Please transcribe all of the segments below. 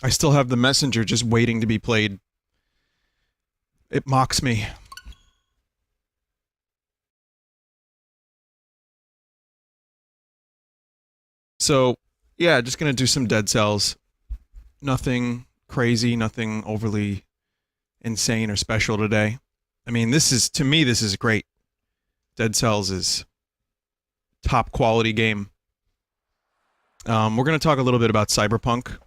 I still have the messenger just waiting to be played. It mocks me. So, yeah, just gonna do some Dead Cells. Nothing crazy, nothing overly insane or special today. I mean, to me, this is great. Dead Cells is top quality game. We're gonna talk a little bit about Cyberpunk.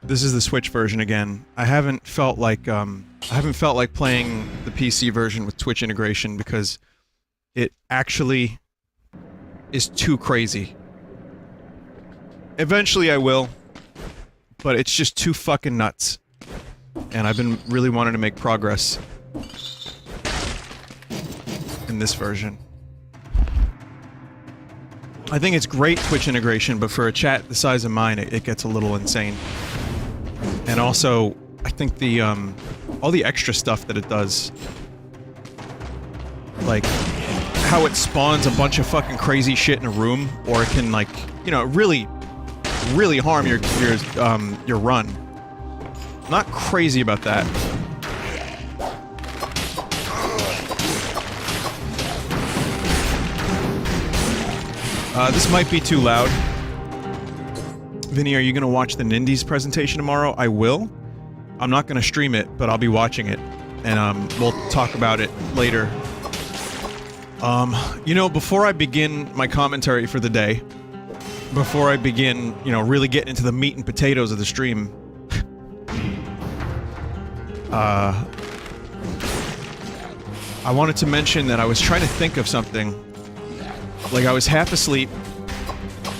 This is the Switch version again. I haven't felt like playing the PC version with Twitch integration because it actually is too crazy. Eventually I will, but it's just too fucking nuts. And I've been really wanting to make progress in this version. I think it's great Twitch integration, but for a chat the size of mine, it gets a little insane. And also, I think the, all the extra stuff that it does, like, how it spawns a bunch of fucking crazy shit in a room, or it can, like, you know, really harm your run. I'm not crazy about that. This might be too loud. Vinny, are you gonna watch the Nindies presentation tomorrow? I will. I'm not gonna stream it, but I'll be watching it. And, we'll talk about it later. You know, before I begin my commentary for the day, before I begin, you know, really getting into the meat and potatoes of the stream, I wanted to mention that I was trying to think of something. Like, I was half asleep,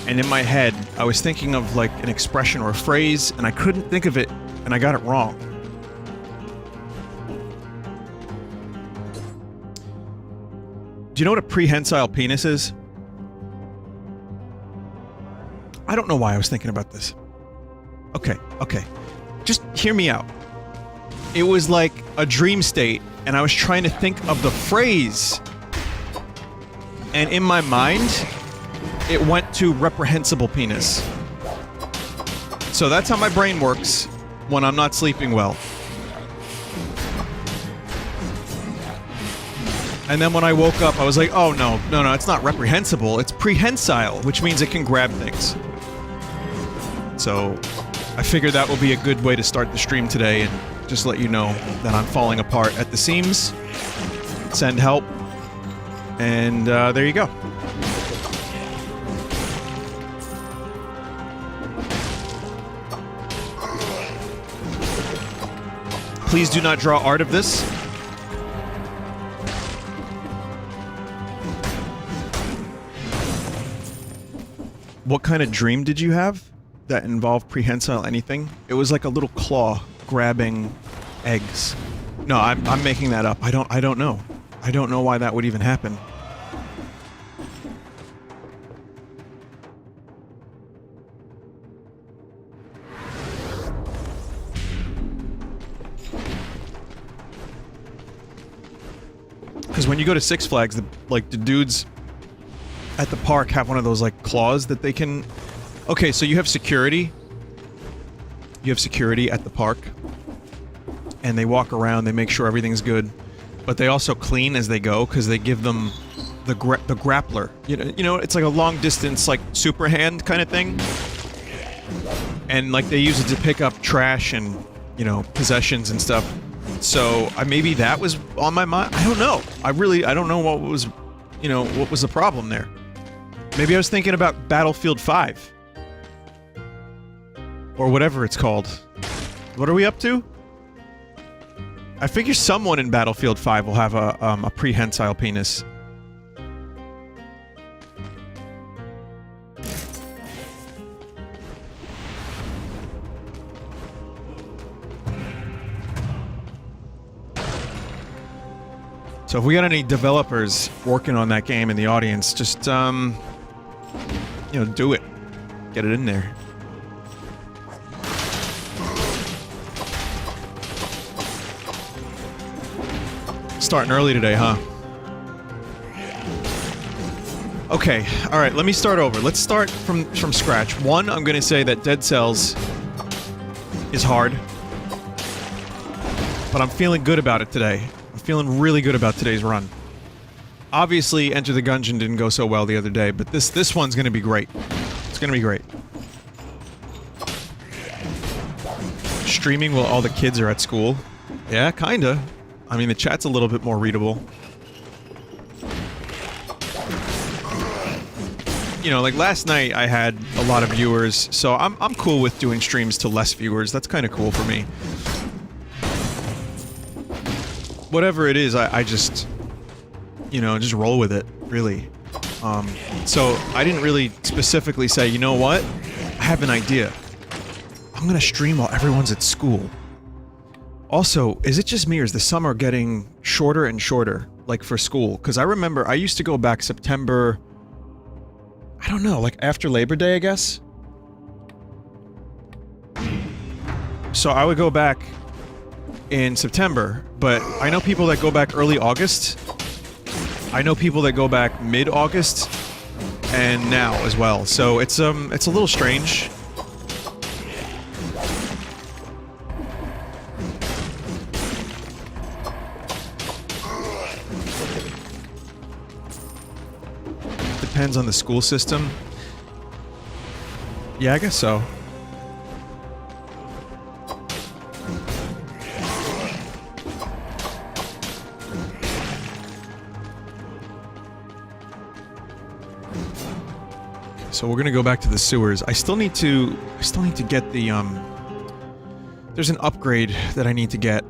and in my head, I was thinking of, like, an expression or a phrase, and I couldn't think of it, and I got it wrong. Do you know what a prehensile penis is? I don't know why I was thinking about this. Okay. Just hear me out. It was like a dream state, and I was trying to think of the phrase. And in my mind, it went to reprehensible penis. So that's how my brain works when I'm not sleeping well. And then when I woke up, I was like, oh no, it's not reprehensible, it's prehensile, which means it can grab things. So, I figured that will be a good way to start the stream today and just let you know that I'm falling apart at the seams. Send help. And, there you go. Please do not draw art of this. What kind of dream did you have that involved prehensile anything? It was like a little claw grabbing eggs. No, I'm making that up. I don't know. I don't know why that would even happen. Because when you go to Six Flags, the dudes at the park have one of those, like, claws that they can... Okay, so you have security. You have security at the park. And they walk around, they make sure everything's good. But they also clean as they go, because they give them the grappler. You know, it's like a long-distance, like, super hand kind of thing. And, like, they use it to pick up trash and, you know, possessions and stuff. So, maybe that was on my mind? I don't know. I don't know what was, you know, what was the problem there. Maybe I was thinking about Battlefield 5. Or whatever it's called. What are we up to? I figure someone in Battlefield 5 will have a prehensile penis. So if we got any developers working on that game in the audience, just, you know, do it. Get it in there. Starting early today, huh? Okay, alright, let me start over. Let's start from scratch. One, I'm gonna say that Dead Cells is hard. But I'm feeling good about it today. I'm feeling really good about today's run. Obviously, Enter the Gungeon didn't go so well the other day, but this one's gonna be great. It's gonna be great. Streaming while all the kids are at school. Yeah, kinda. I mean, the chat's a little bit more readable. You know, like last night I had a lot of viewers, so I'm cool with doing streams to less viewers. That's kind of cool for me. Whatever it is, I just, you know, just roll with it, really. So I didn't really specifically say, you know what? I have an idea. I'm gonna stream while everyone's at school. Also, is it just me or is the summer getting shorter and shorter, like for school? Because I remember I used to go back September... I don't know, like after Labor Day, I guess? So I would go back in September, but I know people that go back early August. I know people that go back mid-August, and now as well. So it's a little strange. Depends on the school system. Yeah, I guess so. So we're gonna go back to the sewers. I still need to get the, there's an upgrade that I need to get.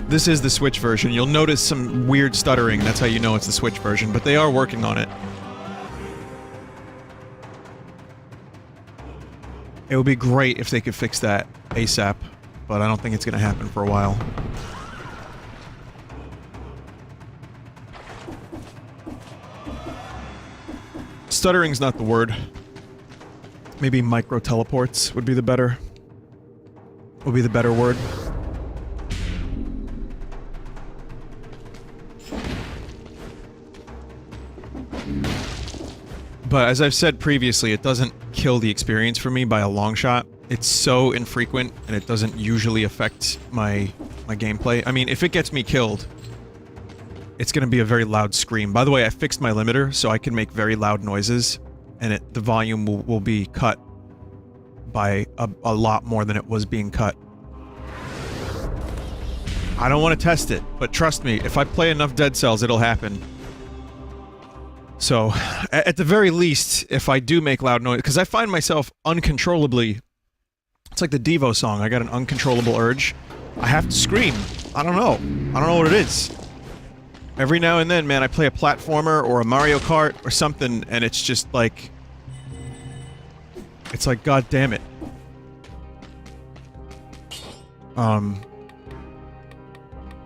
This is the Switch version. You'll notice some weird stuttering, that's how you know it's the Switch version, but they are working on it. It would be great if they could fix that ASAP, but I don't think it's gonna happen for a while. Stuttering's not the word. Maybe micro-teleports would be the better word. But as I've said previously, it doesn't kill the experience for me by a long shot. It's so infrequent, and it doesn't usually affect my gameplay. I mean, if it gets me killed, it's gonna be a very loud scream. By the way, I fixed my limiter, so I can make very loud noises, and the volume will be cut by a lot more than it was being cut. I don't want to test it, but trust me, if I play enough Dead Cells, it'll happen. So, at the very least, if I do make loud noise, because I find myself uncontrollably... It's like the Devo song, I got an uncontrollable urge. I have to scream. I don't know. I don't know what it is. Every now and then, man, I play a platformer or a Mario Kart or something, and it's just like... It's like, god damn it.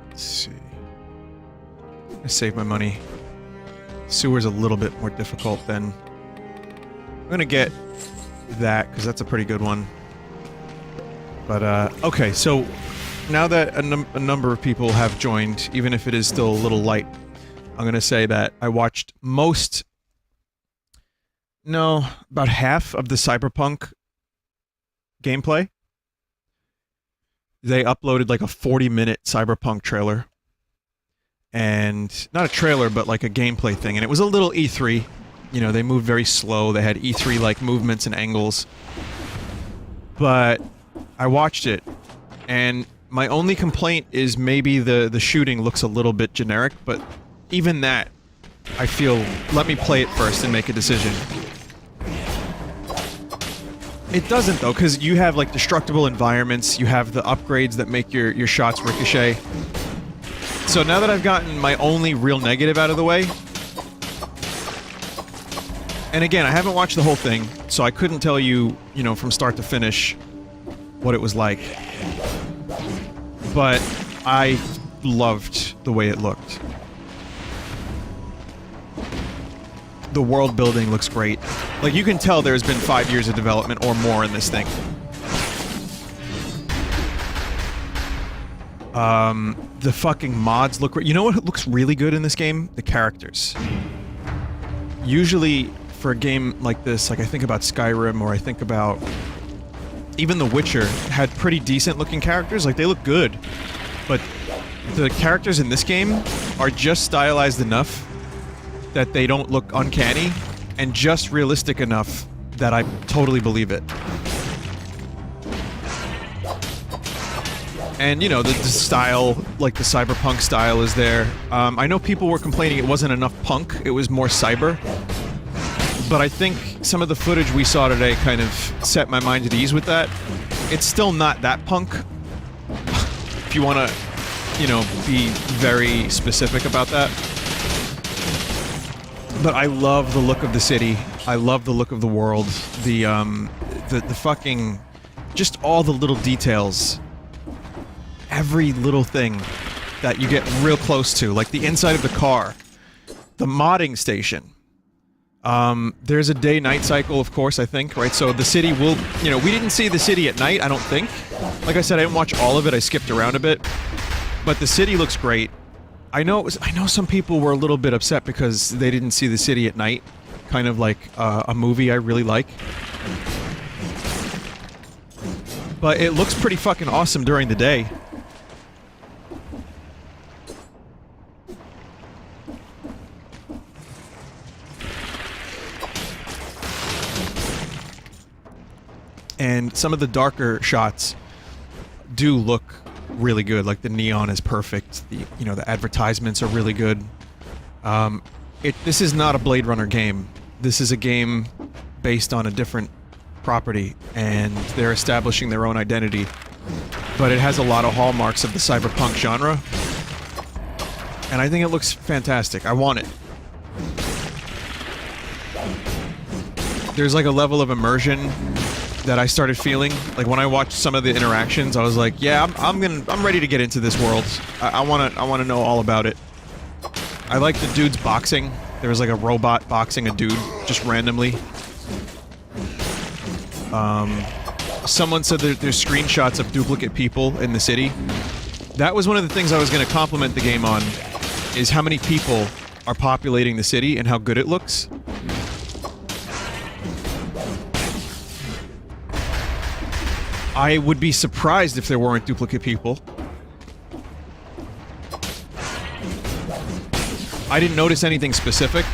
Let's see. I save my money. Sewer's a little bit more difficult than... I'm gonna get that, because that's a pretty good one. But, okay, so... Now that a number of people have joined, even if it is still a little light, I'm gonna say that I watched most... No, about half of the Cyberpunk gameplay. They uploaded like a 40-minute Cyberpunk trailer. And not a trailer, but like a gameplay thing. And it was a little E3. You know, they moved very slow. They had E3-like movements and angles. But I watched it, and my only complaint is maybe the shooting looks a little bit generic, but even that, I feel, let me play it first and make a decision. It doesn't, though, because you have, like, destructible environments, you have the upgrades that make your shots ricochet. So now that I've gotten my only real negative out of the way... And again, I haven't watched the whole thing, so I couldn't tell you, you know, from start to finish what it was like. But I loved the way it looked. The world building looks great. Like, you can tell there's been 5 years of development or more in this thing. The fucking mods look... You know what looks really good in this game? The characters. Usually, for a game like this, like I think about Skyrim, or I think about... Even The Witcher had pretty decent looking characters, like they look good. But the characters in this game are just stylized enough that they don't look uncanny, and just realistic enough that I totally believe it. And, you know, the style, like the cyberpunk style is there. I know people were complaining it wasn't enough punk, it was more cyber. But I think some of the footage we saw today kind of set my mind at ease with that. It's still not that punk. If you want to, you know, be very specific about that. But I love the look of the city. I love the look of the world. The fucking... Just all the little details. Every little thing that you get real close to, like the inside of the car, the modding station. There's a day-night cycle, of course, I think, right? So the city will, you know, we didn't see the city at night, I don't think. Like I said, I didn't watch all of it, I skipped around a bit. But the city looks great. I know some people were a little bit upset because they didn't see the city at night. Kind of like a movie I really like. But it looks pretty fucking awesome during the day. And some of the darker shots do look really good. Like the neon is perfect. The, you know, the advertisements are really good. This is not a Blade Runner game. This is a game based on a different property, and they're establishing their own identity. But it has a lot of hallmarks of the cyberpunk genre. And I think it looks fantastic. I want it. There's like a level of immersion that I started feeling. Like when I watched some of the interactions, I was like, yeah, I'm ready to get into this world. I wanna know all about it. I like the dude's boxing. There was like a robot boxing a dude just randomly. Someone said that there's screenshots of duplicate people in the city. That was one of the things I was gonna compliment the game on, is how many people are populating the city and how good it looks. I would be surprised if there weren't duplicate people. I didn't notice anything specific,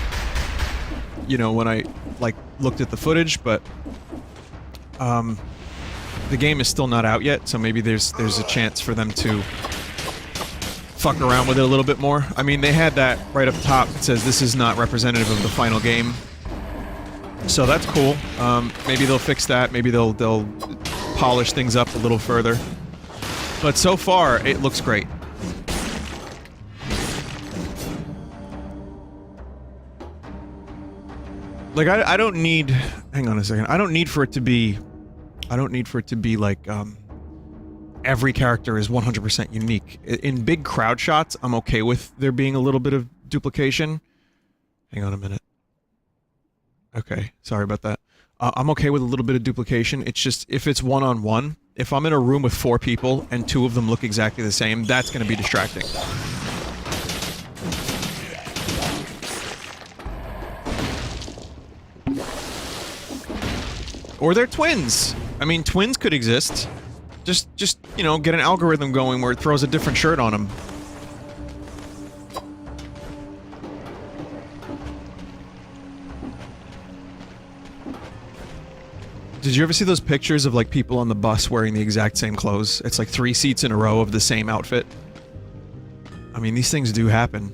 you know, when I, like, looked at the footage, but, the game is still not out yet, so maybe there's a chance for them to fuck around with it a little bit more. I mean, they had that right up top that says this is not representative of the final game. So that's cool. Maybe they'll fix that, maybe they'll polish things up a little further. But so far, it looks great. Like, I don't need... Hang on a second. I don't need for it to be like, every character is 100% unique. In big crowd shots, I'm okay with there being a little bit of duplication. Hang on a minute. Okay, sorry about that. I'm okay with a little bit of duplication. It's just, if it's one-on-one, if I'm in a room with 4 people and 2 of them look exactly the same, that's gonna be distracting. Or they're twins! I mean, twins could exist. Just, you know, get an algorithm going where it throws a different shirt on them. Did you ever see those pictures of, like, people on the bus wearing the exact same clothes? It's like 3 seats in a row of the same outfit. I mean, these things do happen.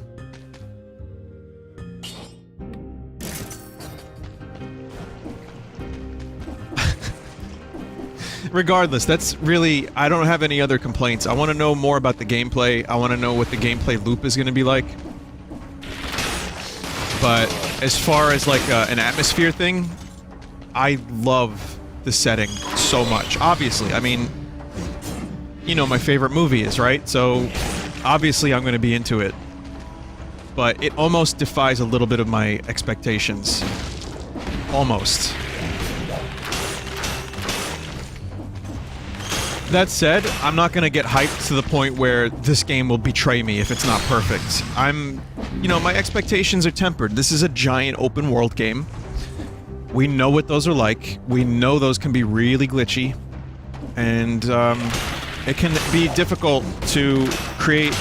Regardless, that's really... I don't have any other complaints. I want to know more about the gameplay. I want to know what the gameplay loop is going to be like. But as far as, like, an atmosphere thing, I love the setting so much. Obviously, I mean, you know my favorite movie is, right? So, obviously I'm going to be into it. But it almost defies a little bit of my expectations. Almost. That said, I'm not gonna get hyped to the point where this game will betray me if it's not perfect. You know, my expectations are tempered. This is a giant open world game. We know what those are like. We know those can be really glitchy. And, it can be difficult to create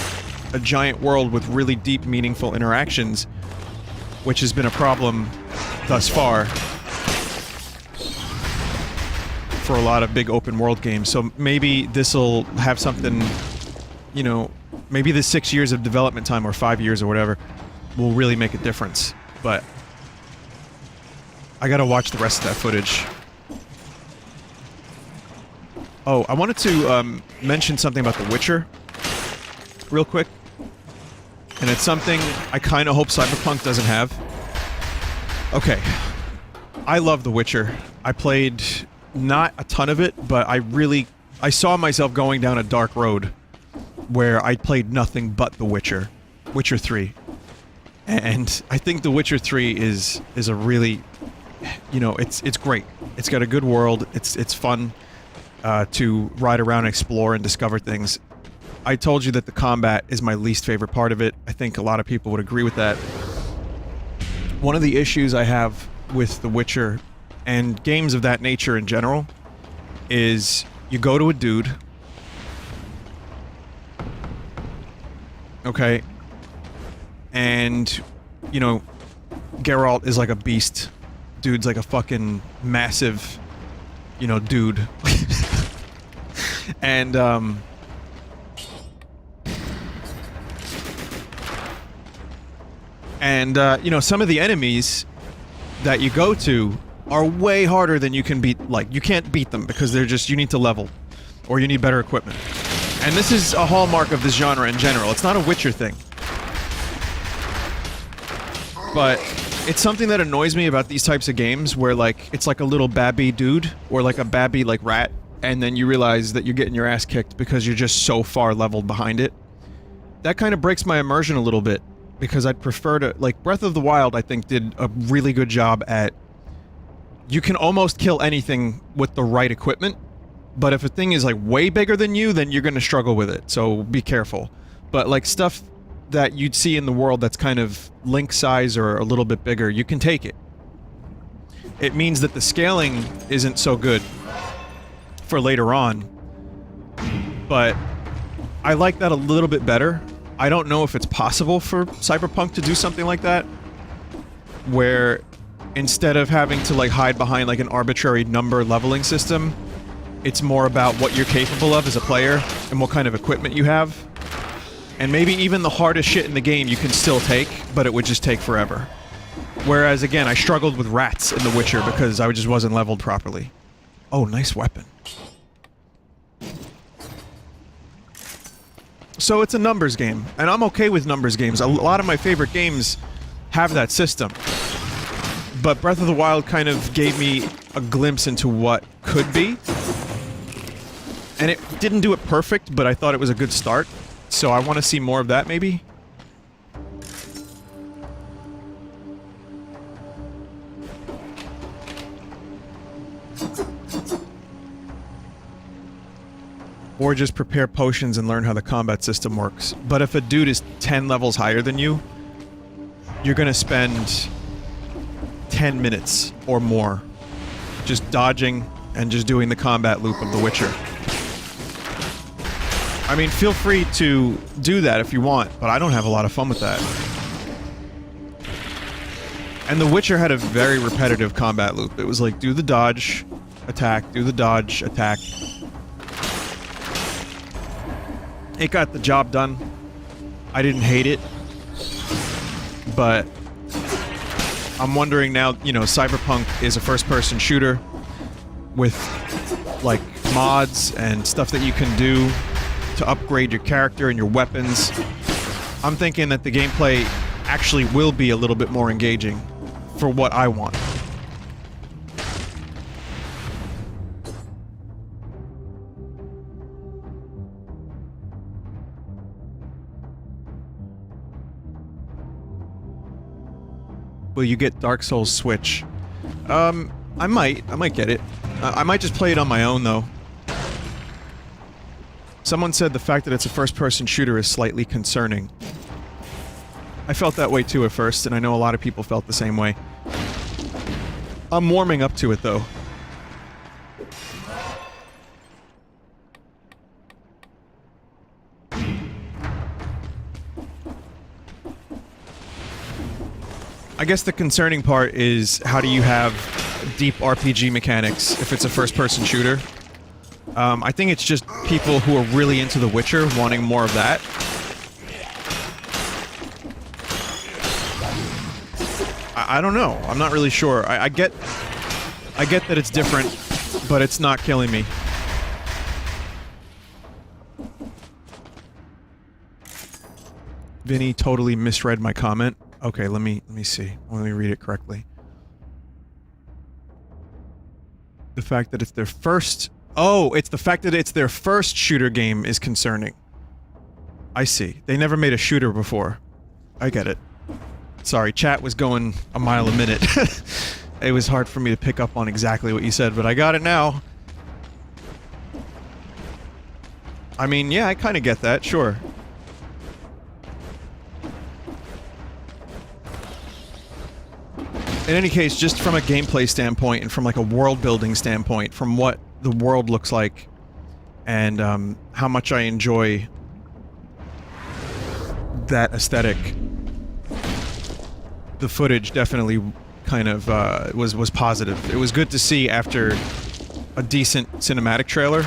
a giant world with really deep, meaningful interactions, which has been a problem thus far for a lot of big open world games. So maybe this'll have something, you know, maybe the 6 years of development time or 5 years or whatever will really make a difference. But I gotta watch the rest of that footage. Oh, I wanted to mention something about The Witcher real quick. And it's something I kind of hope Cyberpunk doesn't have. Okay. I love The Witcher. I played not a ton of it, but I saw myself going down a dark road where I played nothing but The Witcher. Witcher 3. And I think The Witcher 3 is a really, you know, it's great. It's got a good world. It's fun to ride around and explore and discover things. I told you that the combat is my least favorite part of it. I think a lot of people would agree with that. One of the issues I have with The Witcher, and games of that nature in general, is you go to a dude. Okay. And, you know, Geralt is like a beast. Dude's like a fucking massive, you know, dude. And, you know, some of the enemies that you go to are way harder than you can beat. Like, you can't beat them because they're just, you need to level. Or you need better equipment. And this is a hallmark of this genre in general. It's not a Witcher thing. But it's something that annoys me about these types of games where, like, it's like a little babby dude, or like a babby, like, rat, and then you realize that you're getting your ass kicked because you're just so far leveled behind it. That kind of breaks my immersion a little bit, because I'd prefer to, like, Breath of the Wild, I think, did a really good job at, you can almost kill anything with the right equipment, but if a thing is, like, way bigger than you, then you're gonna struggle with it, so be careful. But, like, stuff that you'd see in the world that's kind of Link size or a little bit bigger, you can take it. It means that the scaling isn't so good for later on, but I like that a little bit better. I don't know if it's possible for Cyberpunk to do something like that, where instead of having to, like, hide behind, like, an arbitrary number leveling system, it's more about what you're capable of as a player and what kind of equipment you have. And maybe even the hardest shit in the game you can still take, but it would just take forever. Whereas, again, I struggled with rats in The Witcher because I just wasn't leveled properly. Oh, nice weapon. So it's a numbers game, and I'm okay with numbers games. A lot of my favorite games have that system. But Breath of the Wild kind of gave me a glimpse into what could be. And it didn't do it perfect, but I thought it was a good start. So I want to see more of that, maybe? Or just prepare potions and learn how the combat system works. But if a dude is 10 levels higher than you, you're gonna spend 10 minutes or more just dodging and just doing the combat loop of The Witcher. I mean, feel free to do that if you want, but I don't have a lot of fun with that. And The Witcher had a very repetitive combat loop. It was like, do the dodge, attack, do the dodge, attack. It got the job done. I didn't hate it. But I'm wondering now, you know, Cyberpunk is a first-person shooter with, like, mods and stuff that you can do to upgrade your character and your weapons. I'm thinking that the gameplay actually will be a little bit more engaging for what I want. Will you get Dark Souls Switch? I might get it. I might just play it on my own, though. Someone said the fact that it's a first-person shooter is slightly concerning. I felt that way too at first, and I know a lot of people felt the same way. I'm warming up to it, though. I guess the concerning part is how do you have deep RPG mechanics if it's a first-person shooter? I think it's just people who are really into The Witcher wanting more of that. I don't know. I'm not really sure. I get that it's different, but it's not killing me. Vinny totally misread my comment. Okay, let me see. Let me read it correctly. The fact that it's their first... Oh, it's the fact that it's their first shooter game is concerning. I see. They never made a shooter before. I get it. Sorry, chat was going a mile a minute. It was hard for me to pick up on exactly what you said, but I got it now. I mean, yeah, I kind of get that, sure. In any case, just from a gameplay standpoint and from like a world-building standpoint, from what the world looks like, and how much I enjoy that aesthetic, the footage definitely kind of was positive. It was good to see after a decent cinematic trailer.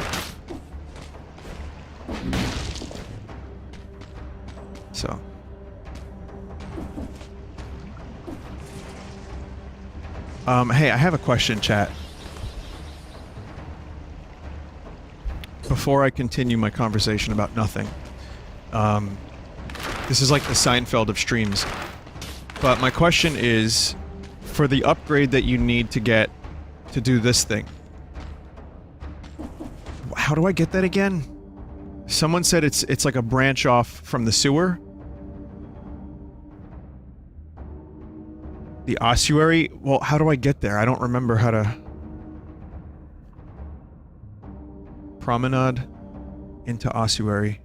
So. Hey, I have a question, chat. Before I continue my conversation about nothing. This is like the Seinfeld of streams. But my question is, for the upgrade that you need to get to do this thing, how do I get that again? Someone said it's like a branch off from the sewer. The ossuary? Well, how do I get there? I don't remember how to... Promenade into ossuary.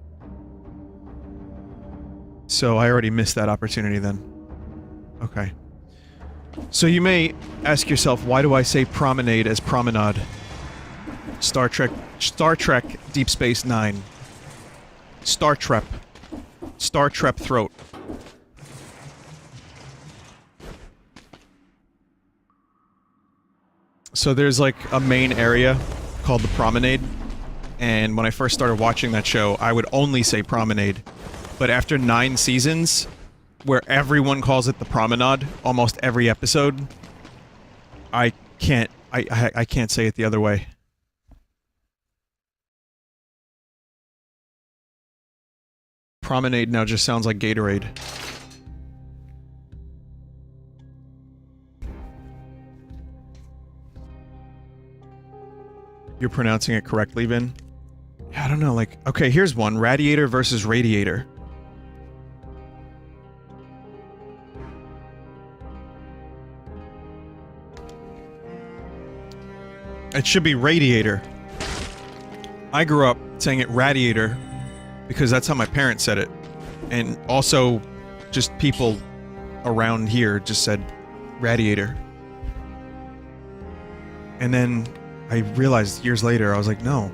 So I already missed that opportunity then. Okay. So you may ask yourself, why do I say promenade as promenade? Star Trek Deep Space Nine. Star Trek throat. So there's like a main area called the Promenade, and when I first started watching that show, I would only say Promenade. But after 9 seasons, where everyone calls it the Promenade, almost every episode, I can't say it the other way. Promenade now just sounds like Gatorade. You're pronouncing it correctly, Vin? Yeah, I don't know, like... Okay, here's one. Radiator versus Radiator. It should be Radiator. I grew up saying it Radiator because that's how my parents said it. And also, just people around here just said Radiator. And then I realized years later, I was like, no.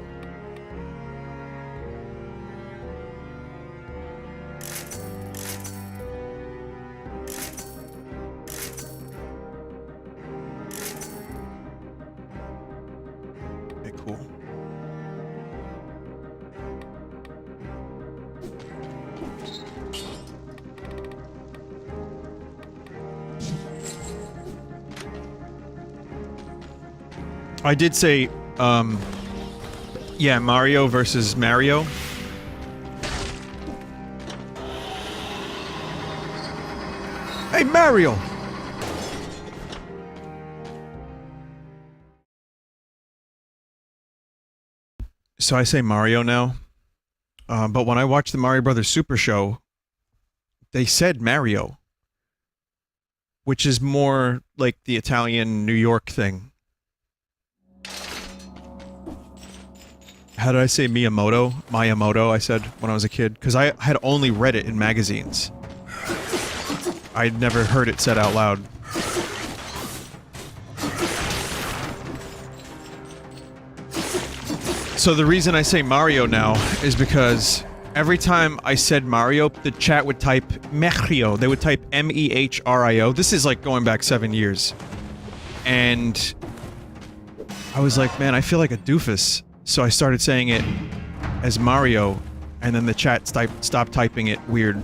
Okay, cool. I did say, yeah, Mario versus Mario. Hey, Mario! So I say Mario now. But when I watched the Mario Brothers Super Show, they said Mario. Which is more like the Italian New York thing. How did I say Miyamoto? Miyamoto, I said when I was a kid. Because I had only read it in magazines. I'd never heard it said out loud. So the reason I say Mario now is because every time I said Mario, the chat would type Mehrio. They would type M-E-H-R-I-O. This is like going back 7 years. And I was like, man, I feel like a doofus. So I started saying it as Mario, and then the chat stopped typing it weird.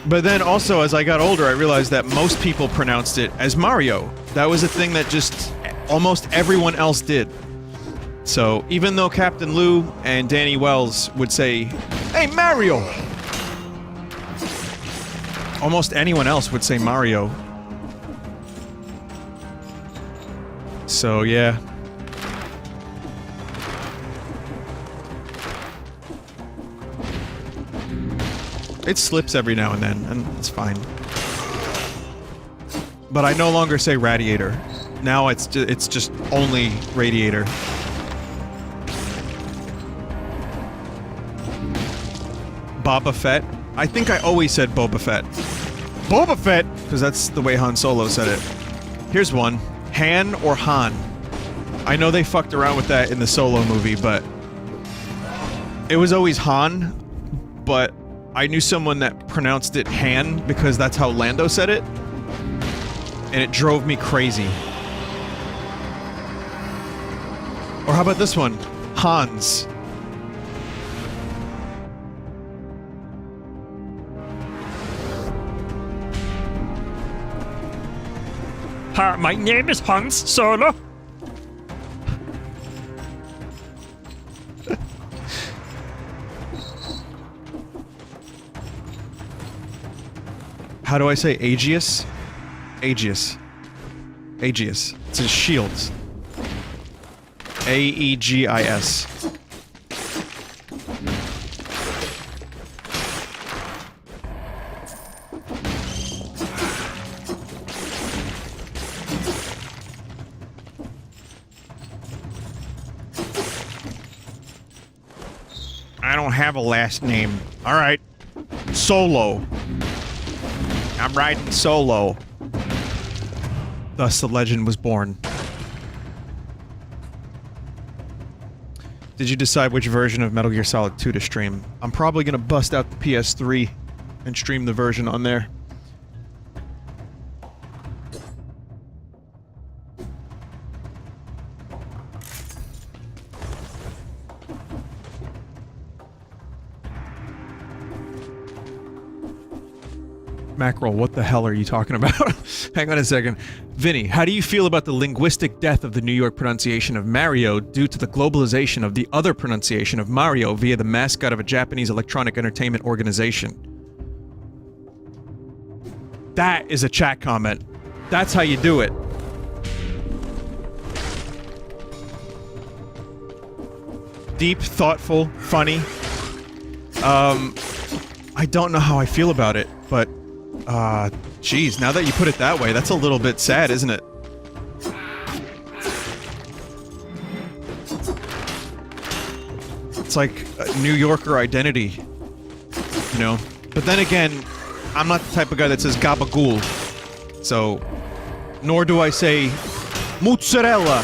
But then also, as I got older, I realized that most people pronounced it as Mario. That was a thing that just almost everyone else did. So, even though Captain Lou and Danny Wells would say, "Hey, Mario!" Almost anyone else would say Mario. So, yeah. It slips every now and then, and it's fine. But I no longer say radiator. Now it's just only radiator. Boba Fett. I think I always said Boba Fett. Boba Fett! Because that's the way Han Solo said it. Here's one. Han or Han. I know they fucked around with that in the Solo movie, but... it was always Han, but I knew someone that pronounced it Han because that's how Lando said it. And it drove me crazy. Or how about this one? Hans. Hi, my name is Hans Solo. How do I say Aegeus? Aegeus. Aegeus. It's his shield. A-E-G-I-S. I don't have a last name. Alright. Solo. I'm riding solo. Thus the legend was born. Did you decide which version of Metal Gear Solid 2 to stream? I'm probably gonna bust out the PS3 and stream the version on there. Mackerel, what the hell are you talking about? Hang on a second. Vinny, how do you feel about the linguistic death of the New York pronunciation of Mario due to the globalization of the other pronunciation of Mario via the mascot of a Japanese electronic entertainment organization? That is a chat comment. That's how you do it. Deep, thoughtful, funny. I don't know how I feel about it, but geez, now that you put it that way, that's a little bit sad, isn't it? It's like a New Yorker identity, you know? But then again, I'm not the type of guy that says gabagool, so... nor do I say mozzarella.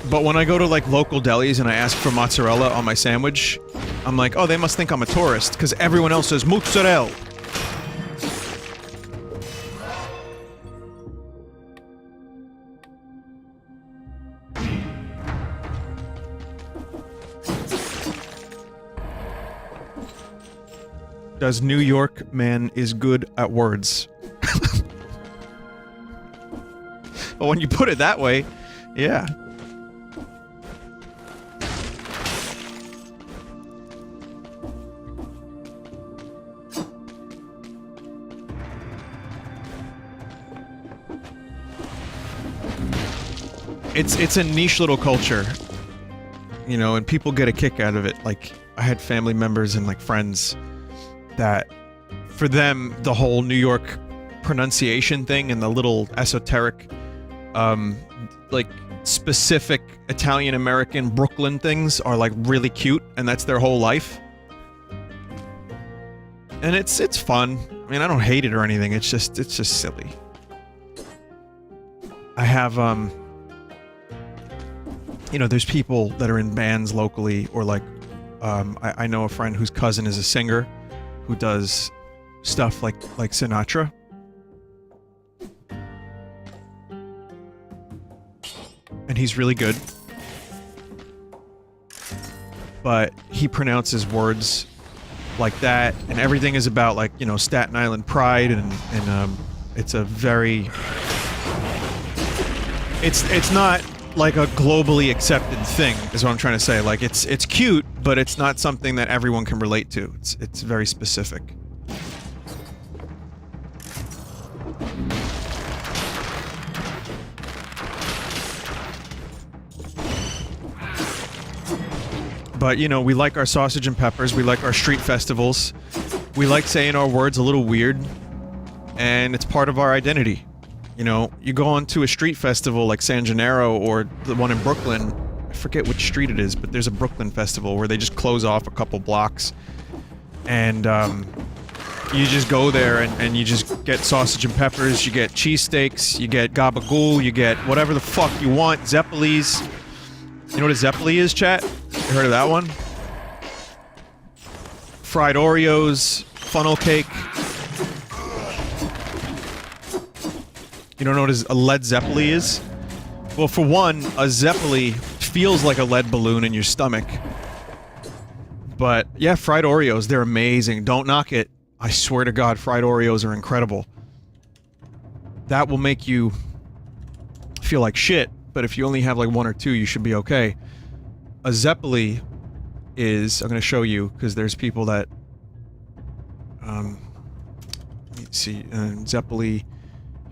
But when I go to, like, local delis and I ask for mozzarella on my sandwich, I'm like, oh, they must think I'm a tourist, because everyone else says mozzarella. Does New York man is good at words? Well, when you put it that way, yeah. It's a niche little culture, you know, and people get a kick out of it. Like, I had family members and, like, friends that for them, the whole New York pronunciation thing and the little esoteric, like, specific Italian-American Brooklyn things are, like, really cute, and that's their whole life. And it's fun. I mean, I don't hate it or anything, it's just silly. I have, you know, there's people that are in bands locally, or like, I know a friend whose cousin is a singer who does stuff like Sinatra. And he's really good. But he pronounces words like that, and everything is about, like, you know, Staten Island pride, and it's a very... It's not like a globally accepted thing, is what I'm trying to say. Like, it's cute, but it's not something that everyone can relate to. It's very specific. But, you know, we like our sausage and peppers, we like our street festivals, we like saying our words a little weird, and it's part of our identity. You know, you go onto a street festival like San Gennaro or the one in Brooklyn, I forget which street it is, but there's a Brooklyn festival where they just close off a couple blocks, and you just go there and you just get sausage and peppers, you get cheesesteaks, you get gabagool, you get whatever the fuck you want, Zeppelis. You know what a Zeppeli is, chat? You heard of that one? Fried Oreos, funnel cake. You don't know what a lead Zeppeli is? Well, for one, a Zeppeli feels like a lead balloon in your stomach. But, yeah, fried Oreos, they're amazing. Don't knock it. I swear to God, fried Oreos are incredible. That will make you feel like shit, but if you only have like one or two, you should be okay. A Zeppeli is... I'm gonna show you, because there's people that... let's see, Zeppeli...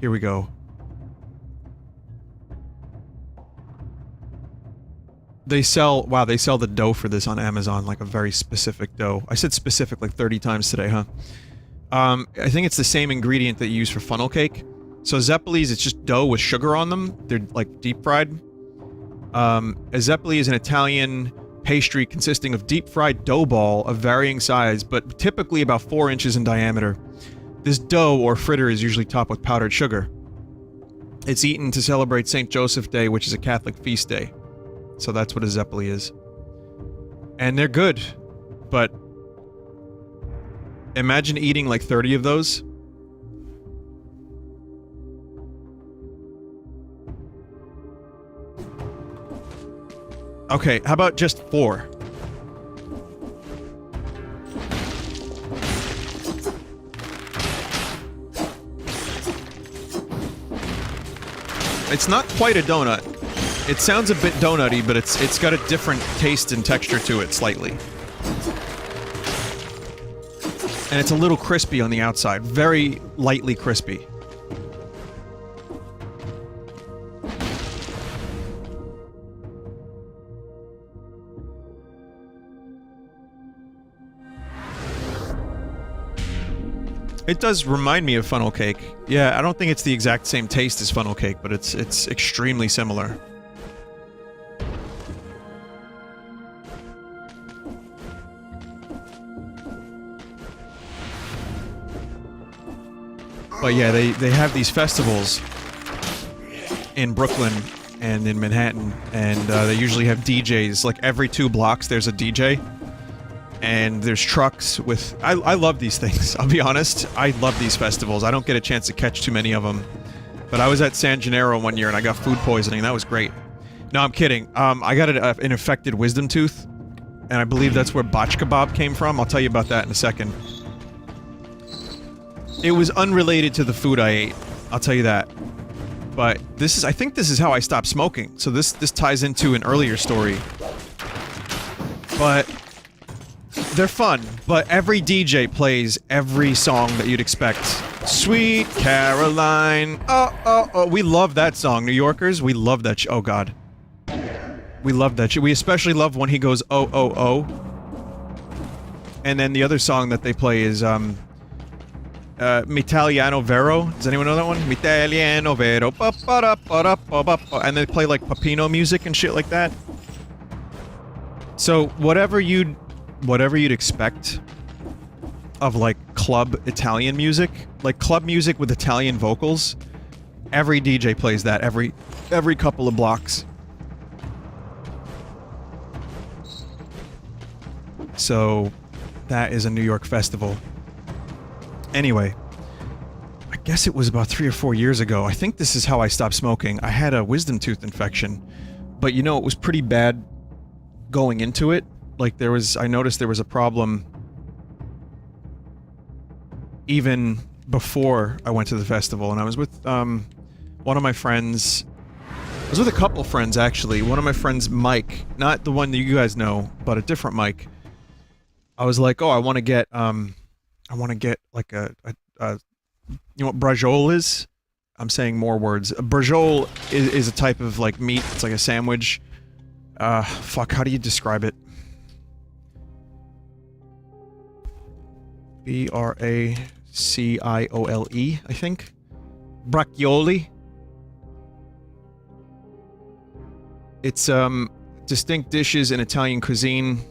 Here we go. They sell... Wow, they sell the dough for this on Amazon, like a very specific dough. I said specific like 30 times today, huh? I think it's the same ingredient that you use for funnel cake. So Zeppelis, it's just dough with sugar on them. They're, like, deep-fried. A Zeppeli is an Italian pastry consisting of deep-fried dough ball of varying size, but typically about 4 inches in diameter. This dough, or fritter, is usually topped with powdered sugar. It's eaten to celebrate St. Joseph Day, which is a Catholic feast day. So that's what a Zeppeli is. And they're good, but... imagine eating like 30 of those. Okay, how about just 4? It's not quite a donut. It sounds a bit donutty, but it's got a different taste and texture to it, slightly. And it's a little crispy on the outside. Very lightly crispy. It does remind me of funnel cake. Yeah, I don't think it's the exact same taste as funnel cake, but it's extremely similar. But yeah, they have these festivals in Brooklyn and in Manhattan, and they usually have DJs. Like, every 2 blocks there's a DJ. And there's trucks with... I love these things, I'll be honest. I love these festivals. I don't get a chance to catch too many of them. But I was at San Gennaro one year and I got food poisoning. That was great. No, I'm kidding. I got an infected wisdom tooth. And I believe that's where botch kebab came from. I'll tell you about that in a second. It was unrelated to the food I ate. I'll tell you that. But this is... I think this is how I stopped smoking. So this ties into an earlier story. But... they're fun, but every DJ plays every song that you'd expect. Sweet Caroline. Oh, we love that song, New Yorkers. We love that oh god. We love that shit. We especially love when he goes, oh. And then the other song that they play is, M'Italiano Vero. Does anyone know that one? M'Italiano Vero. Ba-ba-da-ba-da-ba-ba-ba. And they play like Papino music and shit like that. So whatever you'd expect of like club Italian music, like club music with Italian vocals, every DJ plays that every couple of blocks. So that is a New York festival. Anyway, I guess it was about 3 or 4 years ago. I think this is how I stopped smoking. I had a wisdom tooth infection, but you know, it was pretty bad going into it. Like I noticed there was a problem even before I went to the festival, and I was with one of my friends. I was with a couple friends actually. One of my friends, Mike, not the one that you guys know, but a different Mike. I was like, oh, I want to get like a you know what brajol is? I'm saying more words. A brajol is a type of like meat. It's like a sandwich. Fuck, how do you describe it? Braciole, I think. Braccioli. It's distinct dishes in Italian cuisine.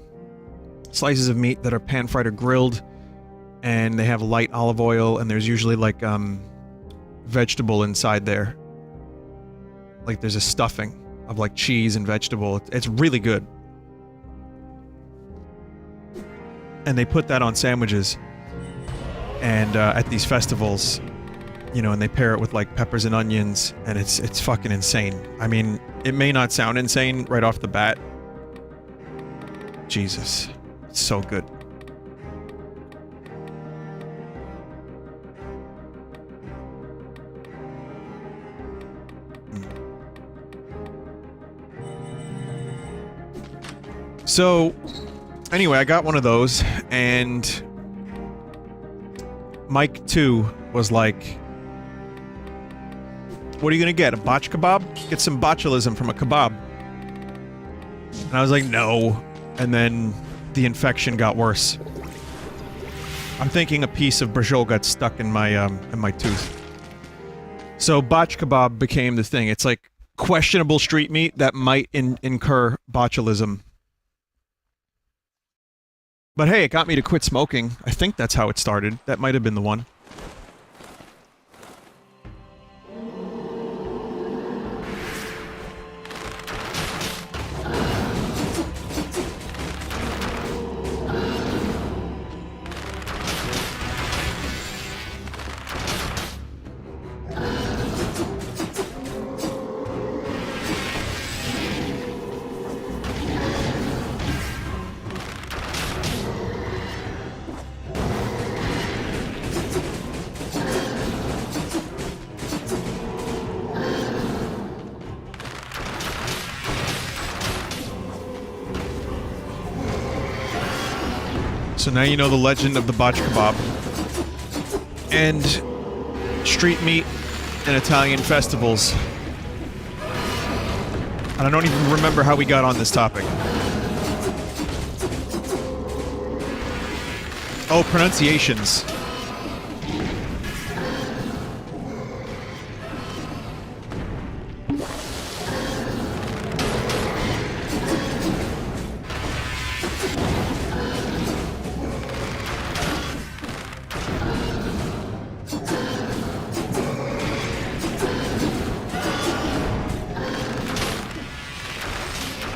Slices of meat that are pan-fried or grilled, and they have light olive oil, and there's usually like vegetable inside there. Like there's a stuffing of like cheese and vegetable. It's really good. And they put that on sandwiches. And at these festivals, you know, and they pair it with like peppers and onions, and it's fucking insane. I mean, it may not sound insane right off the bat. Jesus. It's so good. So, anyway, I got one of those, and Mike 2 was like, what are you gonna get, a botch kebab? Get some botulism from a kebab. And I was like, no. And then the infection got worse. I'm thinking a piece of brajol got stuck in my tooth. So botch kebab became the thing. It's like questionable street meat that might incur botulism. But hey, it got me to quit smoking. I think that's how it started. That might have been the one. So now you know the legend of the botch kebab. And street meat and Italian festivals. And I don't even remember how we got on this topic. Oh, pronunciations.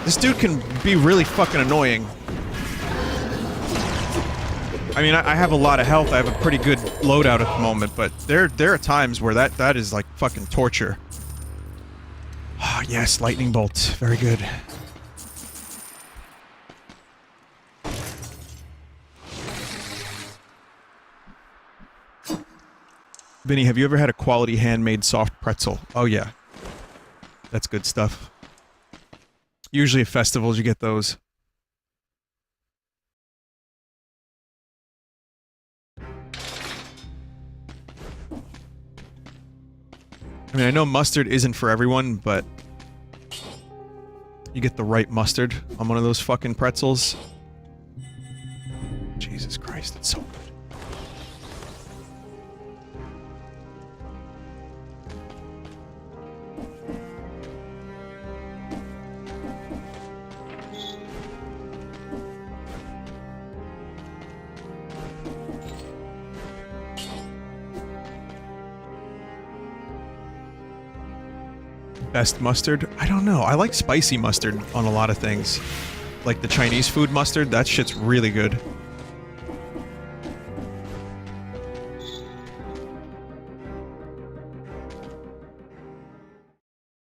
This dude can be really fucking annoying. I mean, I have a lot of health. I have a pretty good loadout at the moment, but there are times where that is like fucking torture. Ah, yes, lightning bolt. Very good. Vinny, have you ever had a quality handmade soft pretzel? Oh yeah. That's good stuff. Usually at festivals you get those. I mean, I know mustard isn't for everyone, but you get the right mustard on one of those fucking pretzels. Jesus Christ, it's so good. Best mustard? I don't know. I like spicy mustard on a lot of things. Like the Chinese food mustard, that shit's really good.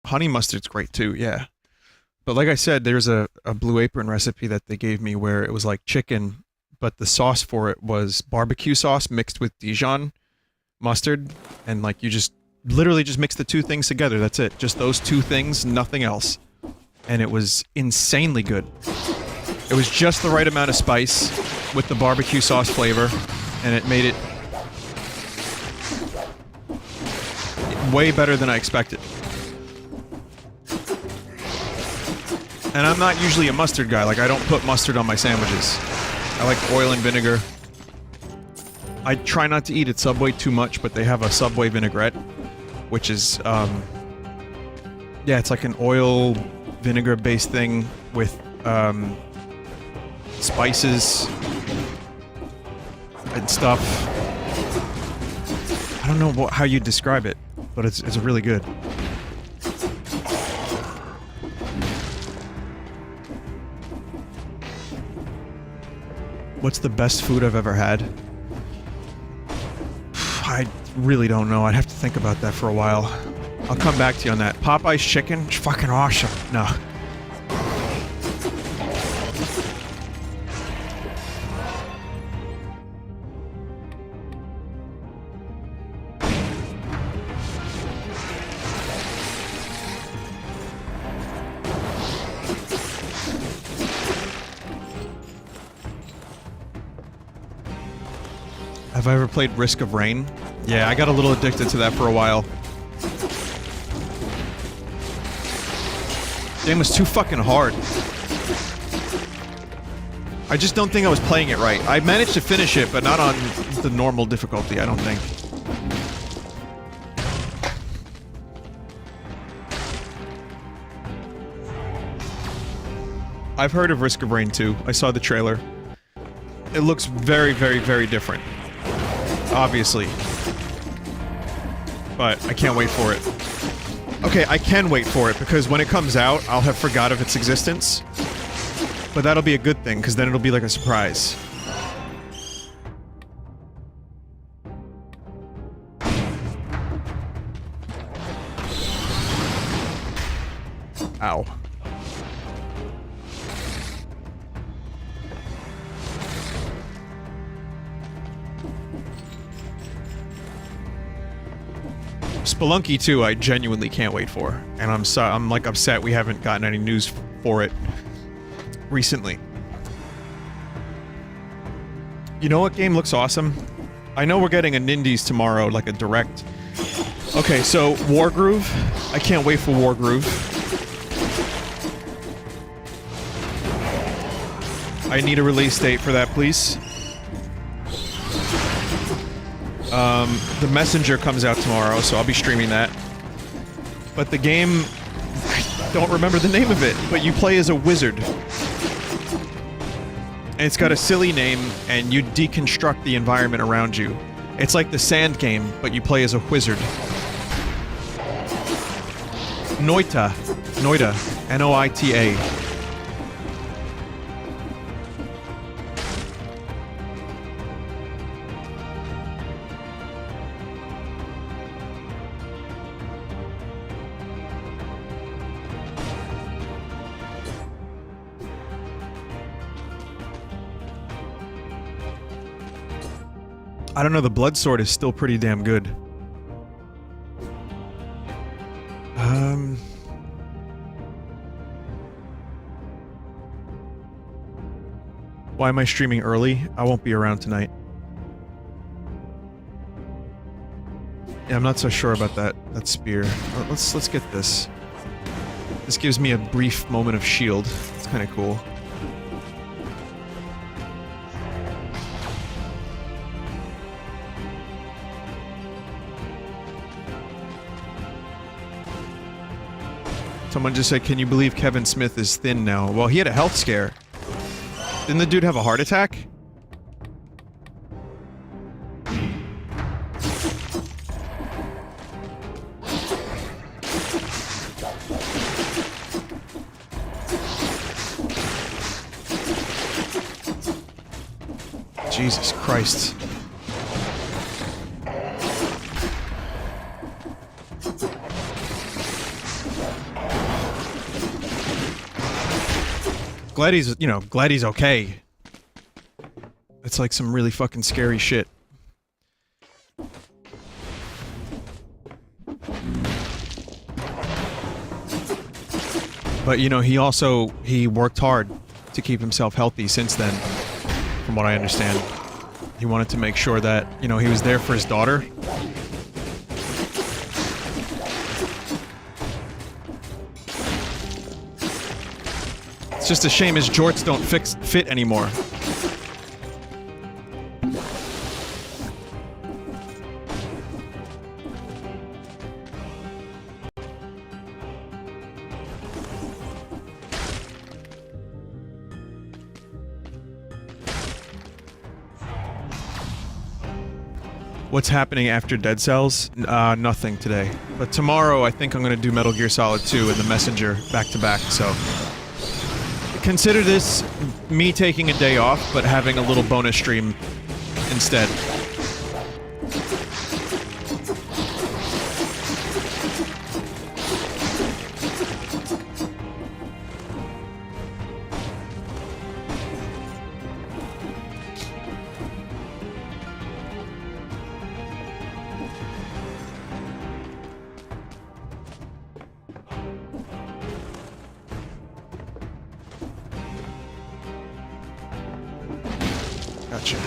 Honey mustard's great too, yeah. But like I said, there's a Blue Apron recipe that they gave me where it was like chicken, but the sauce for it was barbecue sauce mixed with Dijon mustard, and like you just literally just mix the two things together, that's it. Just those two things, nothing else. And it was insanely good. It was just the right amount of spice with the barbecue sauce flavor, and it made it way better than I expected. And I'm not usually a mustard guy, like I don't put mustard on my sandwiches. I like oil and vinegar. I try not to eat at Subway too much, but they have a Subway vinaigrette, which is, yeah, it's like an oil vinegar-based thing with, spices and stuff. I don't know how you describe it, but it's really good. What's the best food I've ever had? I really don't know. I'd have to think about that for a while. I'll come back to you on that. Popeye's chicken? Fucking awesome. No. Have I ever played Risk of Rain? Yeah, I got a little addicted to that for a while. Game was too fucking hard. I just don't think I was playing it right. I managed to finish it, but not on the normal difficulty, I don't think. I've heard of Risk of Rain 2. I saw the trailer. It looks very, very, very different. Obviously. But I can't wait for it. Okay, I can wait for it, because when it comes out, I'll have forgot of its existence. But that'll be a good thing, because then it'll be like a surprise. Ow. Spelunky 2, I genuinely can't wait for, and I'm like upset we haven't gotten any news for it recently. You know what game looks awesome? I know we're getting a Nindies tomorrow, like a direct. Okay, so Wargroove. I can't wait for Wargroove. I need a release date for that, please. The Messenger comes out tomorrow, so I'll be streaming that. But the game... I don't remember the name of it, but you play as a wizard. And it's got a silly name, and you deconstruct the environment around you. It's like the Sand game, but you play as a wizard. Noita. Noita. N-O-I-T-A. I don't know, the Blood Sword is still pretty damn good. Why am I streaming early? I won't be around tonight. Yeah, I'm not so sure about that spear. Let's get this. This gives me a brief moment of shield. It's kind of cool. Someone just said, can you believe Kevin Smith is thin now? Well, he had a health scare. Didn't the dude have a heart attack? Jesus Christ. Glad he's, you know, glad he's okay. It's like some really fucking scary shit. But, you know, he worked hard to keep himself healthy since then, from what I understand. He wanted to make sure that, you know, he was there for his daughter. It's just a shame his jorts don't fit anymore. What's happening after Dead Cells? Nothing today. But tomorrow, I think I'm gonna do Metal Gear Solid 2 and The Messenger back-to-back, so... Consider this me taking a day off, but having a little bonus stream instead. Gotcha.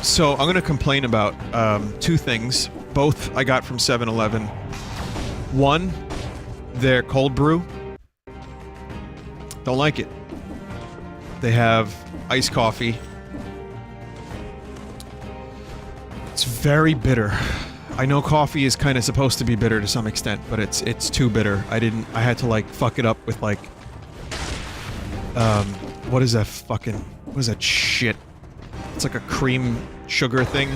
So, I'm gonna complain about, two things. Both I got from 7-Eleven. One, their cold brew. Don't like it. They have iced coffee. It's very bitter. I know coffee is kind of supposed to be bitter to some extent, but it's too bitter. I had to like fuck it up with like what is that shit? It's like a cream sugar thing.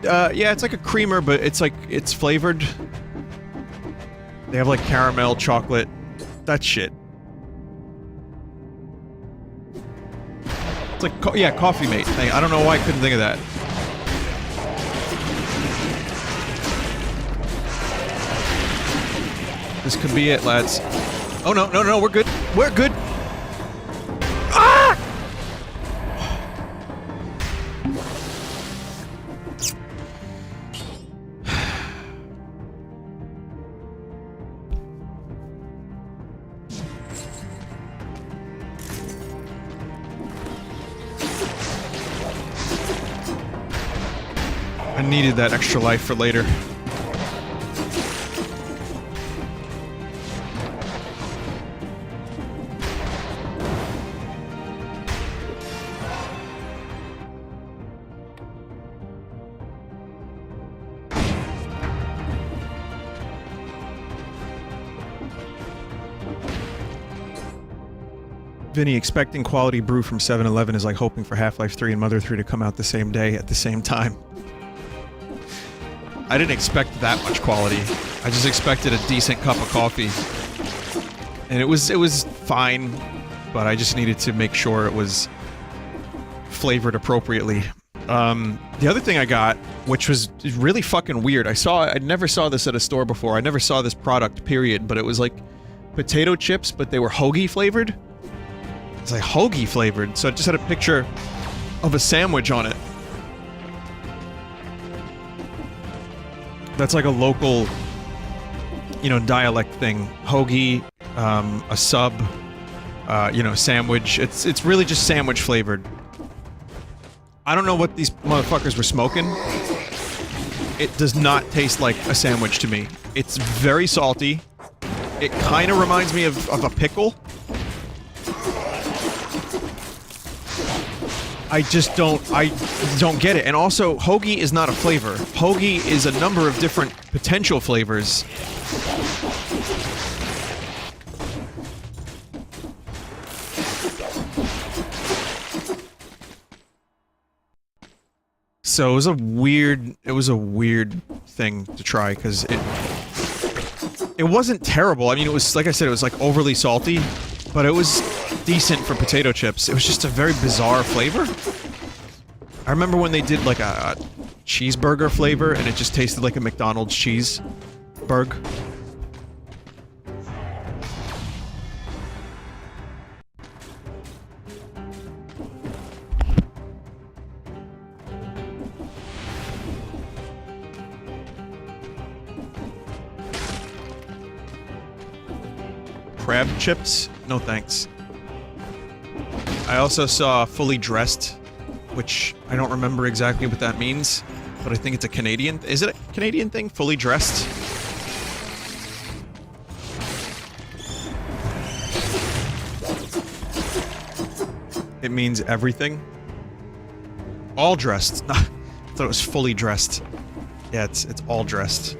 Yeah, it's like a creamer, but it's flavored. They have like caramel, chocolate, that shit. It's like, yeah, Coffee Mate. I don't know why I couldn't think of that. This could be it, lads. Oh no, no, we're good. We're good. Ah! I needed that extra life for later. Vinny, expecting quality brew from 7-Eleven is like hoping for Half-Life 3 and Mother 3 to come out the same day at the same time. I didn't expect that much quality. I just expected a decent cup of coffee. And it was fine, but I just needed to make sure it was flavored appropriately. The other thing I got, which was really fucking weird, I never saw this at a store before. I never saw this product, period, but it was like potato chips, but they were hoagie flavored. It's like hoagie flavored, so it just had a picture of a sandwich on it. That's like a local, you know, dialect thing. Hoagie, a sub, you know, sandwich. It's really just sandwich flavored. I don't know what these motherfuckers were smoking. It does not taste like a sandwich to me. It's very salty. It kind of reminds me of a pickle. I don't get it. And also, hoagie is not a flavor. Hoagie is a number of different potential flavors. So it was a weird thing to try, because it wasn't terrible. I mean, it was, like I said, it was like overly salty, but it was decent for potato chips. It was just a very bizarre flavor. I remember when they did like a cheeseburger flavor, and it just tasted like a McDonald's cheeseburger. Crab chips? No thanks. I also saw fully dressed, which I don't remember exactly what that means, but I think it's a Canadian... Is it a Canadian thing? Fully dressed? It means everything. All dressed. I thought it was fully dressed. Yeah, it's all dressed.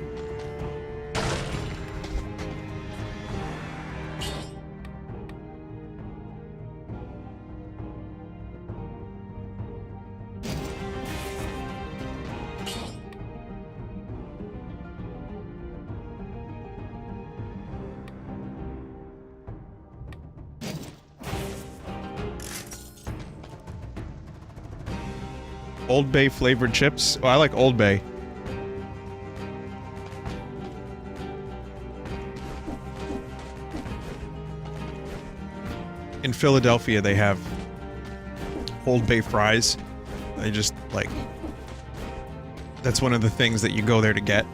Old Bay flavored chips. Oh, I like Old Bay. In Philadelphia, they have Old Bay fries. They just, like... That's one of the things that you go there to get,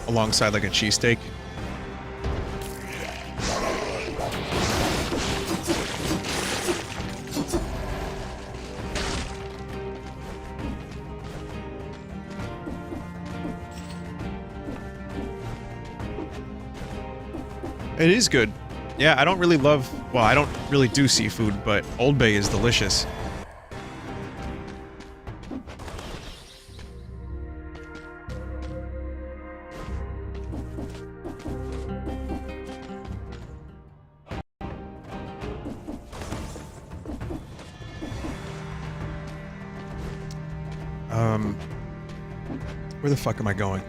alongside, like, a cheesesteak. It is good. Yeah, I don't really love... Well, I don't really do seafood, but Old Bay is delicious. Where the fuck am I going?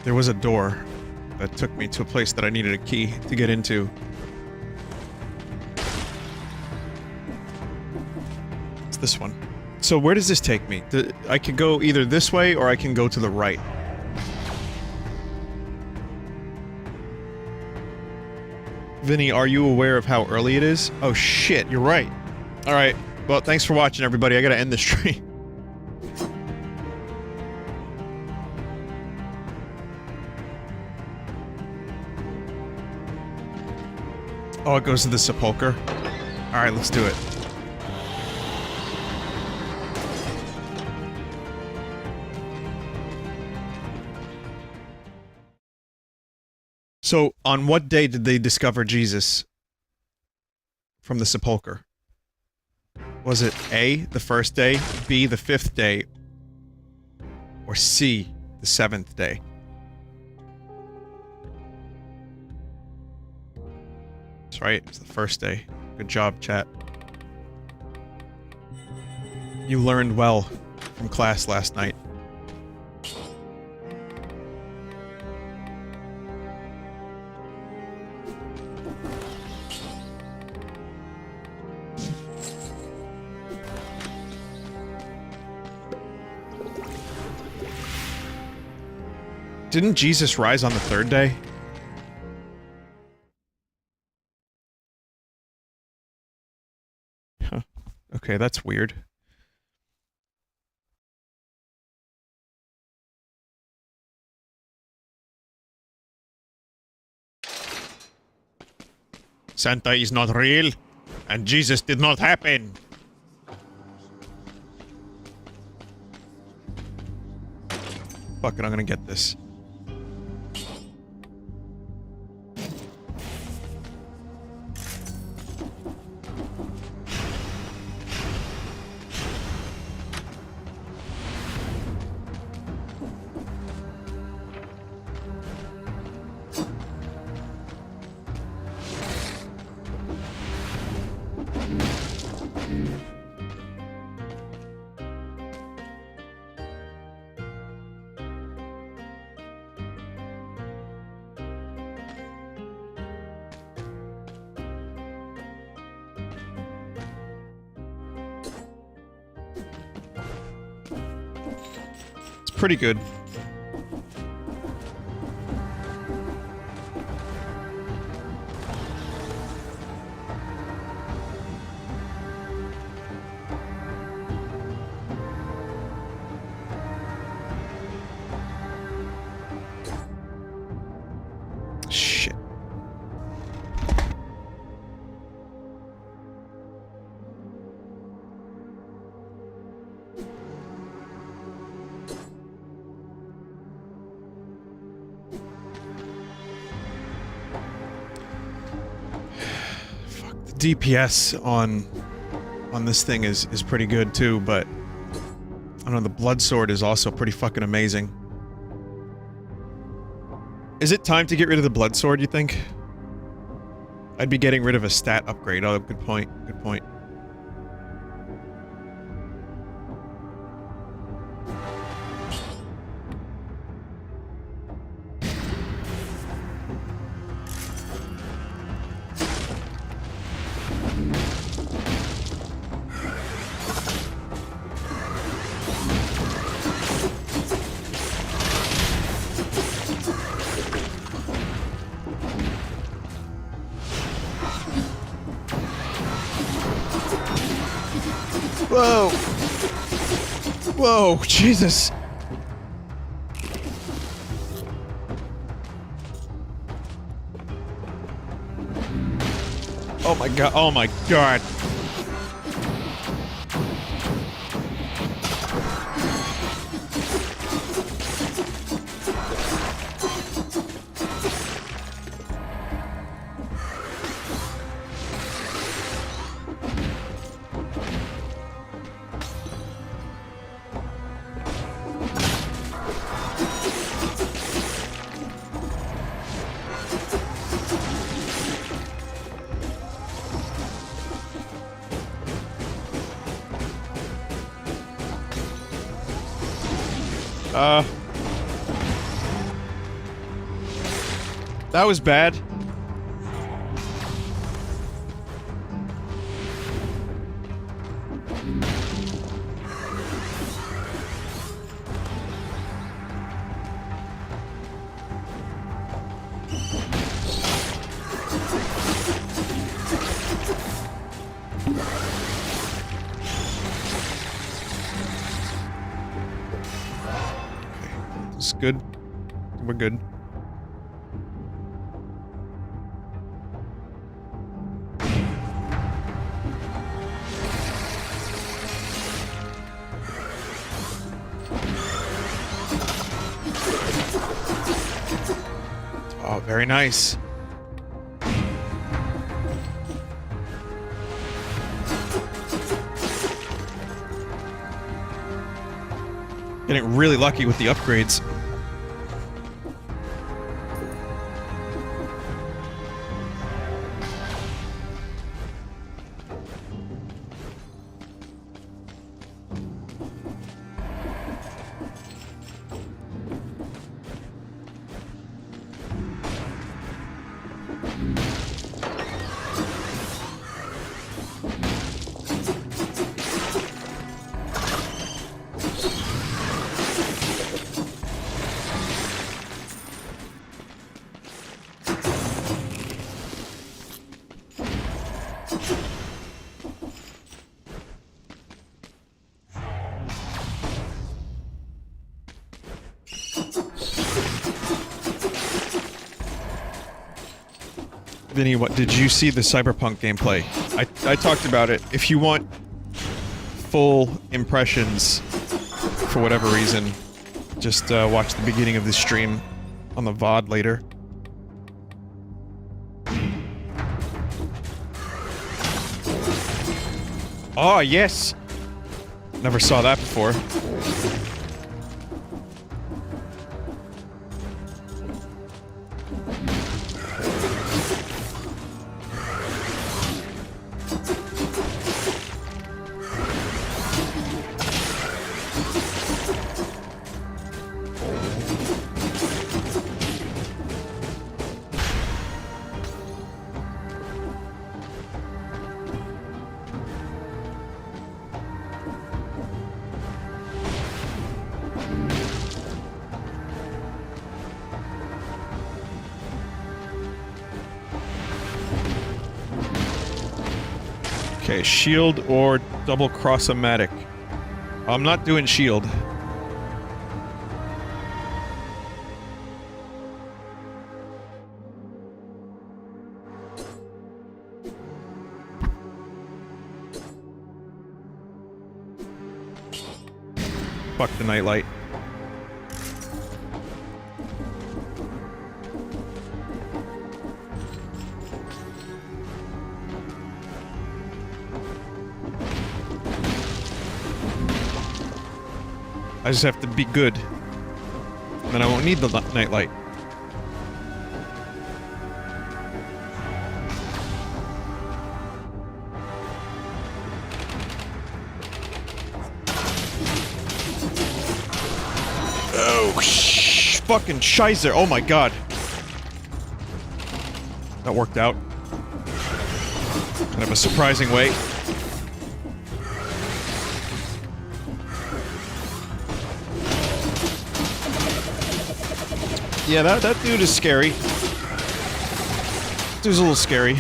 There was a door that took me to a place that I needed a key to get into. It's this one. So where does this take me? I could go either this way or I can go to the right. Vinny, are you aware of how early it is? Oh shit, you're right. Alright, well thanks for watching everybody, I gotta end this stream. Oh, it goes to the sepulcher? Alright, let's do it. So, on what day did they discover Jesus from the sepulcher? Was it A, the first day, B, the 5th day, or C, the 7th day? That's right, it's the first day. Good job, chat. You learned well from class last night. Didn't Jesus rise on the 3rd day? Huh. Okay, that's weird. Santa is not real, and Jesus did not happen. Fuck it, I'm gonna get this. pretty good. Shit. Fuck, the DPS on this thing is pretty good too, but I don't know, the blood sword is also pretty fucking amazing. Is it time to get rid of the blood sword, you think? I'd be getting rid of a stat upgrade. Oh, good point. Good point. Whoa! Whoa, Jesus! Oh my god, oh my god! That was bad. It's good. We're good. Oh, very nice. Getting really lucky with the upgrades. Vinny, what did you see the Cyberpunk gameplay? I talked about it. If you want full impressions, for whatever reason, just watch the beginning of the stream on the VOD later. Oh, yes! Never saw that before. Okay, shield or double cross-o-matic. I'm not doing shield. Fuck the nightlight. I just have to be good. Then I won't need the nightlight. Oh, fucking shizer. Oh my god. That worked out. Kind of a surprising way. Yeah, that dude is scary. Dude's a little scary.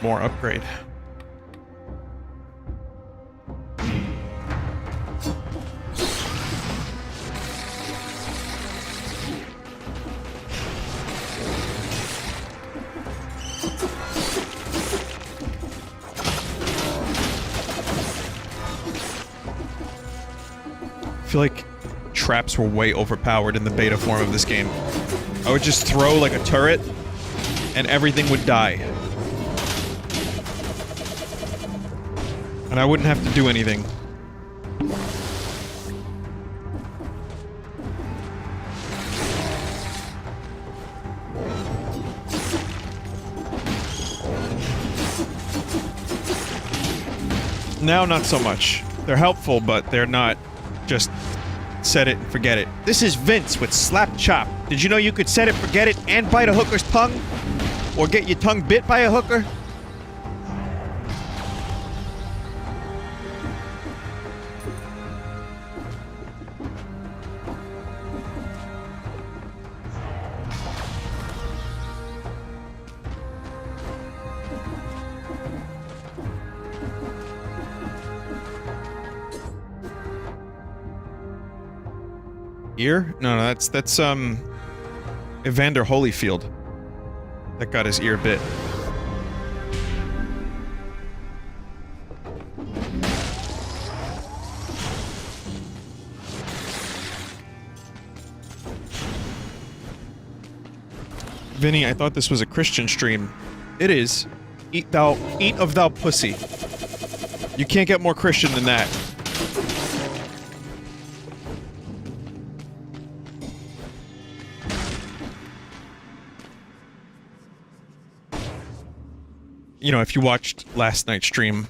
More upgrade. I feel like traps were way overpowered in the beta form of this game. I would just throw like a turret and everything would die. And I wouldn't have to do anything. Now, not so much. They're helpful, but they're not just set it and forget it. This is Vince with Slap Chop. Did you know you could set it, forget it, and bite a hooker's tongue? Or get your tongue bit by a hooker? Ear? No, that's Evander Holyfield. That got his ear bit. Vinny, I thought this was a Christian stream. It is. Eat of thou pussy. You can't get more Christian than that. You know, if you watched last night's stream,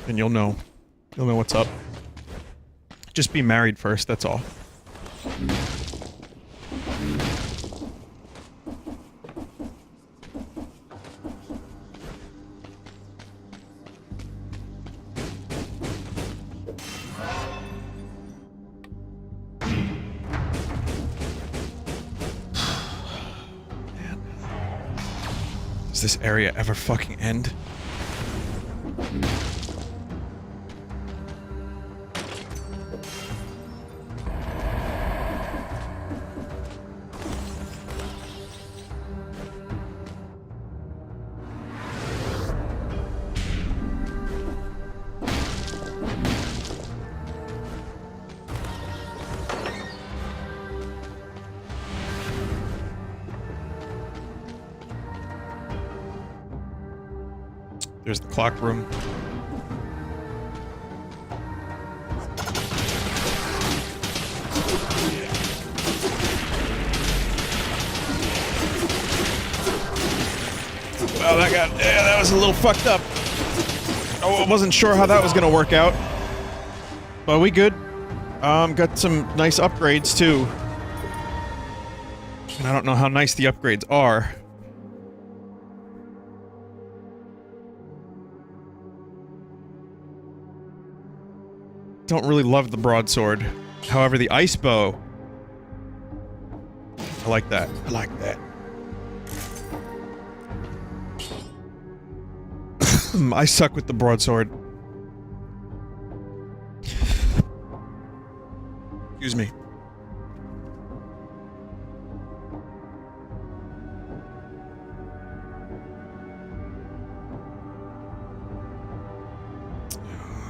then you'll know what's up. Just be married first, that's all. Does this area ever fucking end? There's the clock room. Well, that was a little fucked up. I wasn't sure how that was gonna work out. But we good. Got some nice upgrades, too. And I don't know how nice the upgrades are. Don't really love the broadsword. However, the ice bow... I like that. I like that. I suck with the broadsword. Excuse me.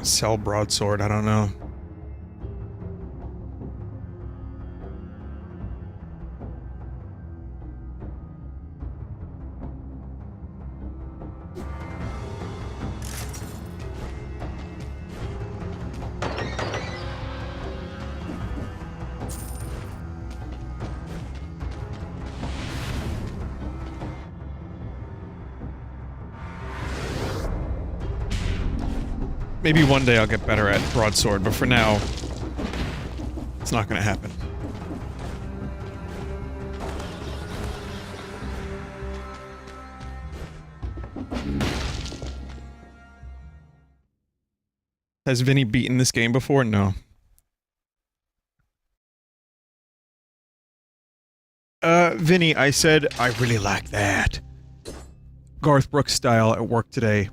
Sell broadsword, I don't know. Maybe one day I'll get better at broadsword, but for now, it's not gonna happen. Has Vinny beaten this game before? No. Vinny, I said I really like that. Garth Brooks style at work today.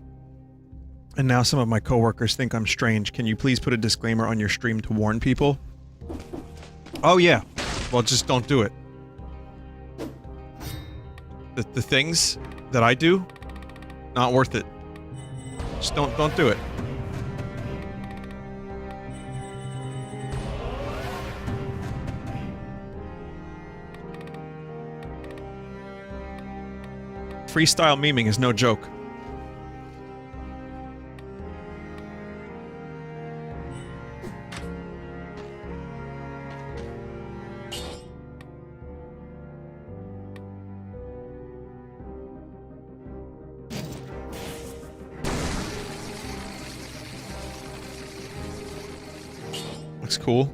And now some of my coworkers think I'm strange. Can you please put a disclaimer on your stream to warn people? Oh yeah. Well, just don't do it. The things that I do, not worth it. Just don't do it. Freestyle memeing is no joke. Looks cool.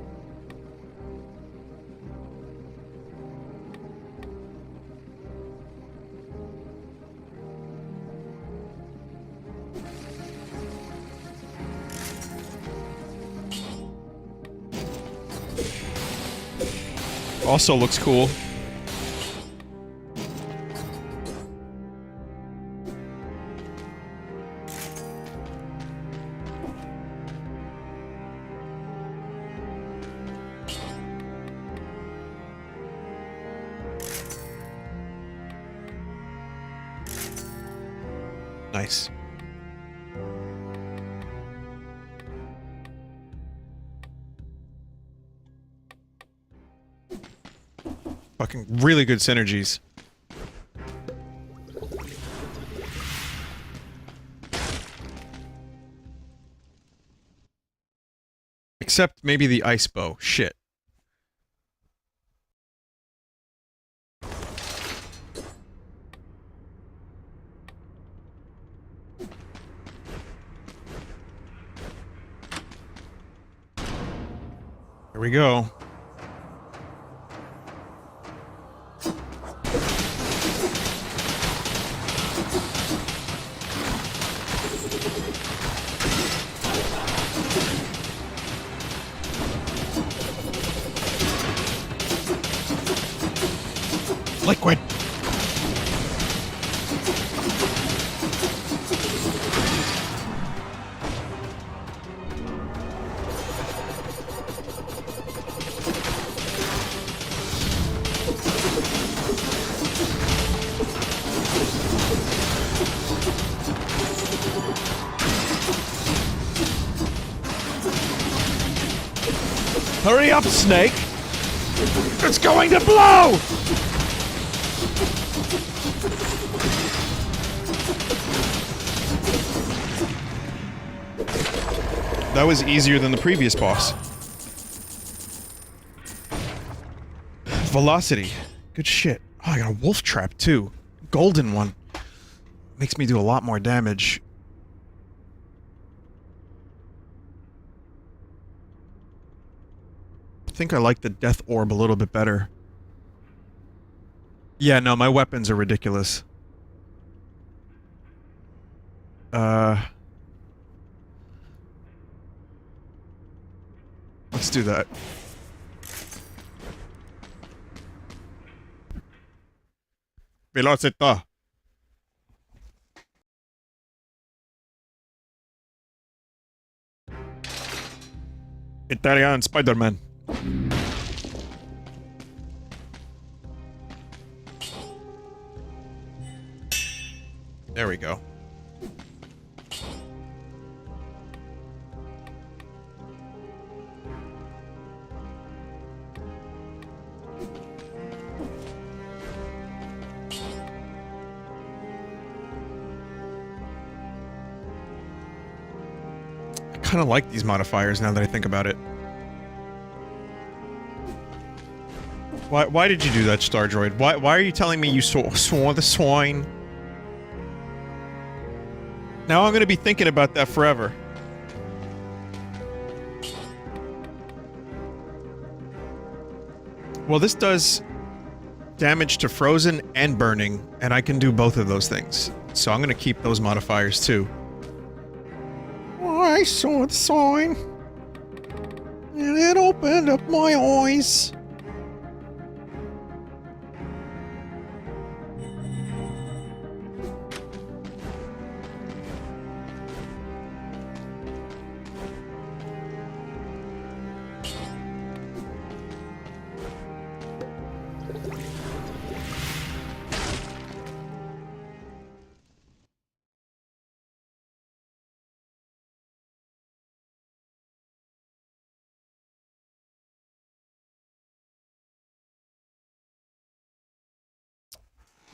Also looks cool. Nice. Fucking really good synergies. Except maybe the ice bow. Shit. Here we go. Liquid. Hurry up, Snake! It's going to blow! That was easier than the previous boss. Velocity. Good shit. Oh, I got a wolf trap too. Golden one. Makes me do a lot more damage. think I like the death orb a little bit better. Yeah, no, my weapons are ridiculous. Let's do that. Velocità. Italian Spider-Man. There we go. I kind of like these modifiers now that I think about it. Why did you do that, Star Droid? Why are you telling me you saw the swine? Now I'm gonna be thinking about that forever. Well, this does damage to frozen and burning, and I can do both of those things. So I'm gonna keep those modifiers too. I saw the sign, and it opened up my eyes.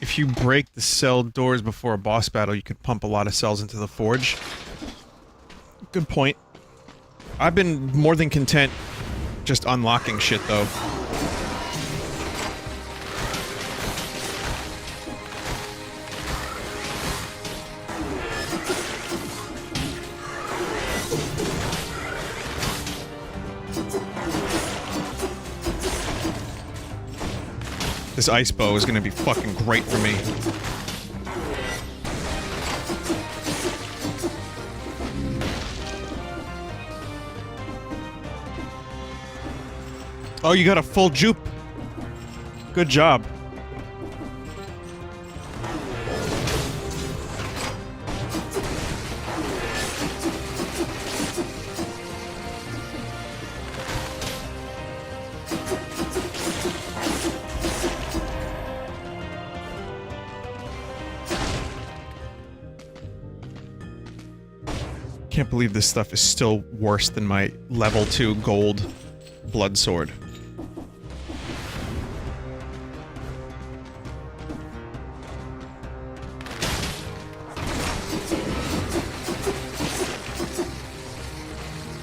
If you break the cell doors before a boss battle, you can pump a lot of cells into the forge. Good point. I've been more than content just unlocking shit, though. This ice bow is gonna be fucking great for me. Oh, you got a full jupe. Good job. Can't believe this stuff is still worse than my level 2 gold blood sword.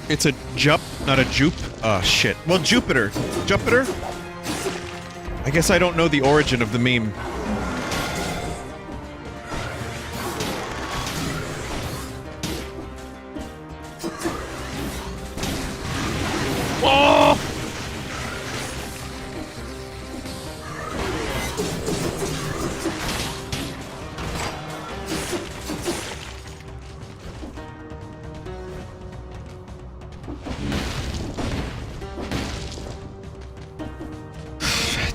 It's a jup, not a jupe. Oh, shit. Well, Jupiter. Jupiter? I guess I don't know the origin of the meme. Oh!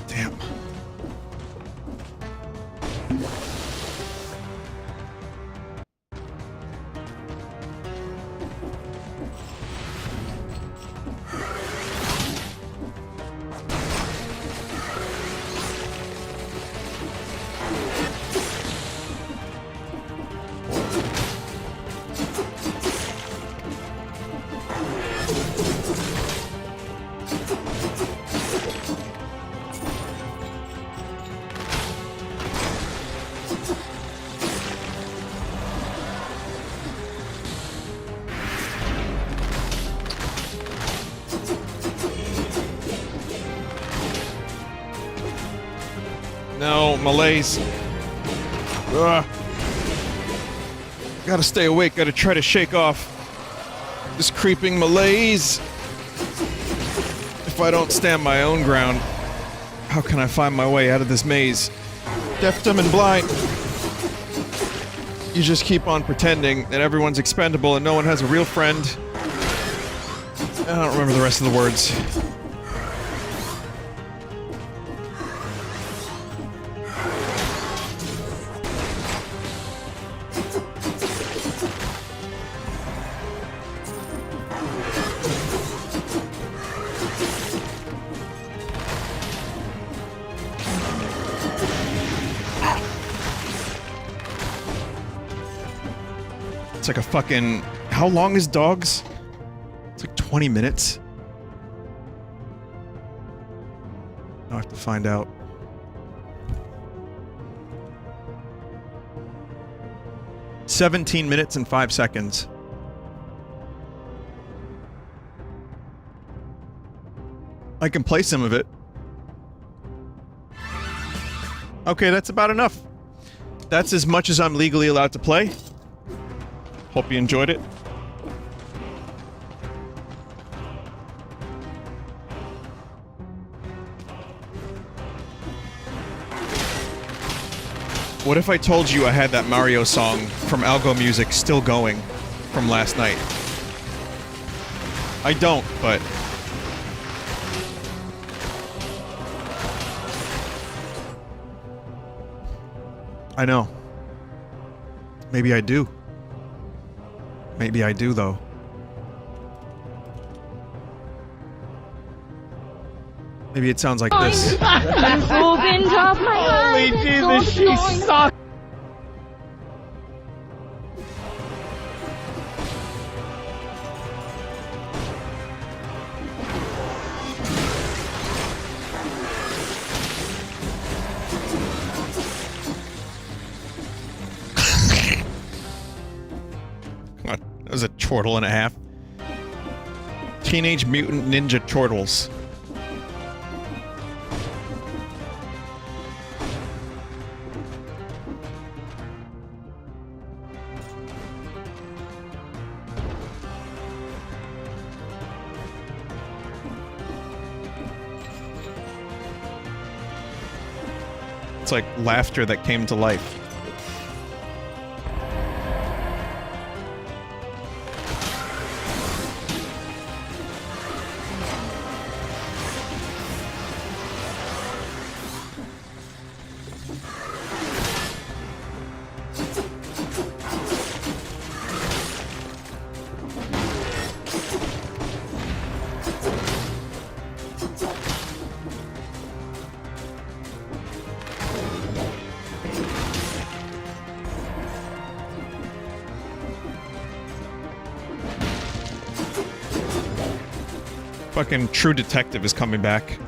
Damn. No, malaise. Ugh. Gotta stay awake, gotta try to shake off this creeping malaise. It If I don't stand my own ground, how can I find my way out of this maze? Deaf, dumb, and blind. You just keep on pretending that everyone's expendable and no one has a real friend. I don't remember the rest of the words. It's like a fucking... How long is Dogs? It's like 20 minutes. I'll have to find out. $17 and 5 seconds. I can play some of it. Okay, that's about enough. That's as much as I'm legally allowed to play. Hope you enjoyed it. What if I told you I had that Mario song from Algo Music still going from last night? I don't, but... I know. Maybe I do. Maybe I do, though. Maybe it sounds like this. Holy Jesus, she sucks! That was a chortle and a half. Teenage Mutant Ninja Turtles. It's like laughter that came to life. Fucking True Detective is coming back.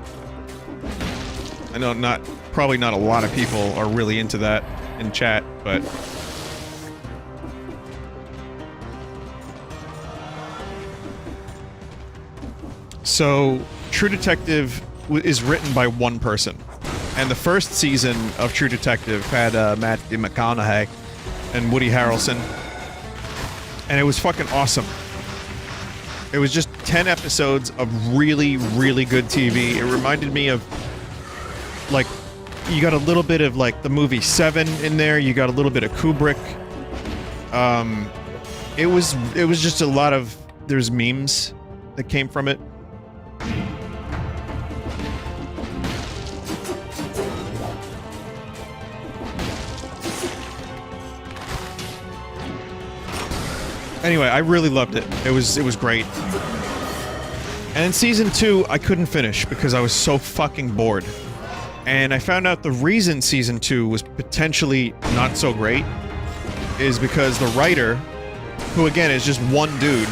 I know probably not a lot of people are really into that in chat, but... So, True Detective is written by one person. And the first season of True Detective had Matthew McConaughey and Woody Harrelson. And it was fucking awesome. It was just 10 episodes of really, really good TV. It reminded me of, like, you got a little bit of, like, the movie Seven in there. You got a little bit of Kubrick. It was just a lot of... There's memes that came from it. Anyway, I really loved it. It was great. And in Season 2, I couldn't finish because I was so fucking bored. And I found out the reason Season 2 was potentially not so great is because the writer, who again is just one dude,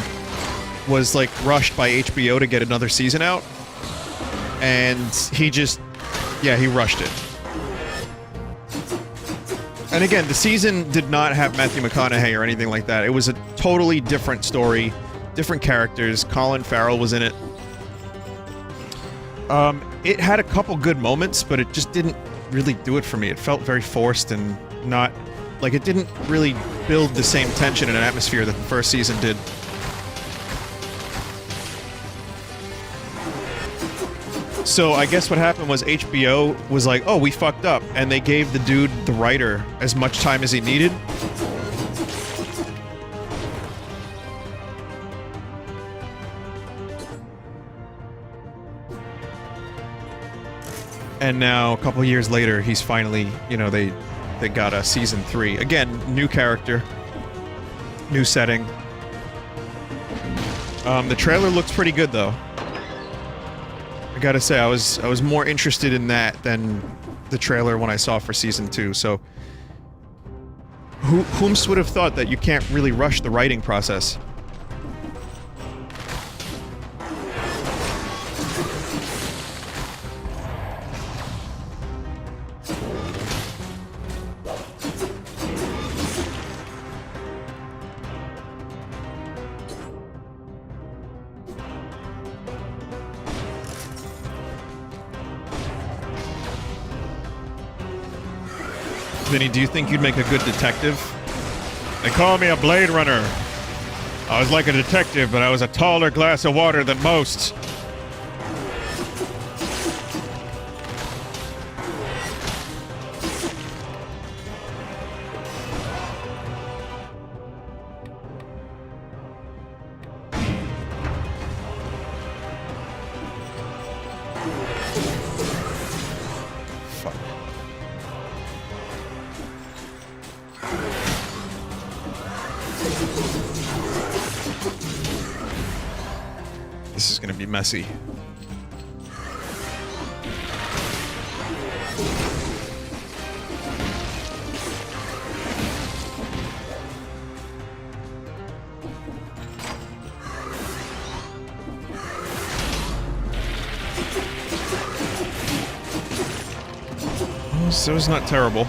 was like rushed by HBO to get another season out. And he just... yeah, he rushed it. And again, the season did not have Matthew McConaughey or anything like that. It was a totally different story, different characters. Colin Farrell was in it. It had a couple good moments, but it just didn't really do it for me. It felt very forced and not... like, it didn't really build the same tension and atmosphere that the first season did. So I guess what happened was HBO was like, oh, we fucked up, and they gave the dude, the writer, as much time as he needed. And now, a couple years later, he's finally, you know, they got a season 3. Again, new character, new setting. The trailer looks pretty good, though. I gotta say, I was more interested in that than the trailer when I saw for season 2. So, whomst would have thought that you can't really rush the writing process? Vinny, do you think you'd make a good detective? They call me a Blade Runner. I was like a detective, but I was a taller glass of water than most. This is gonna be messy. Oh, so it's not terrible.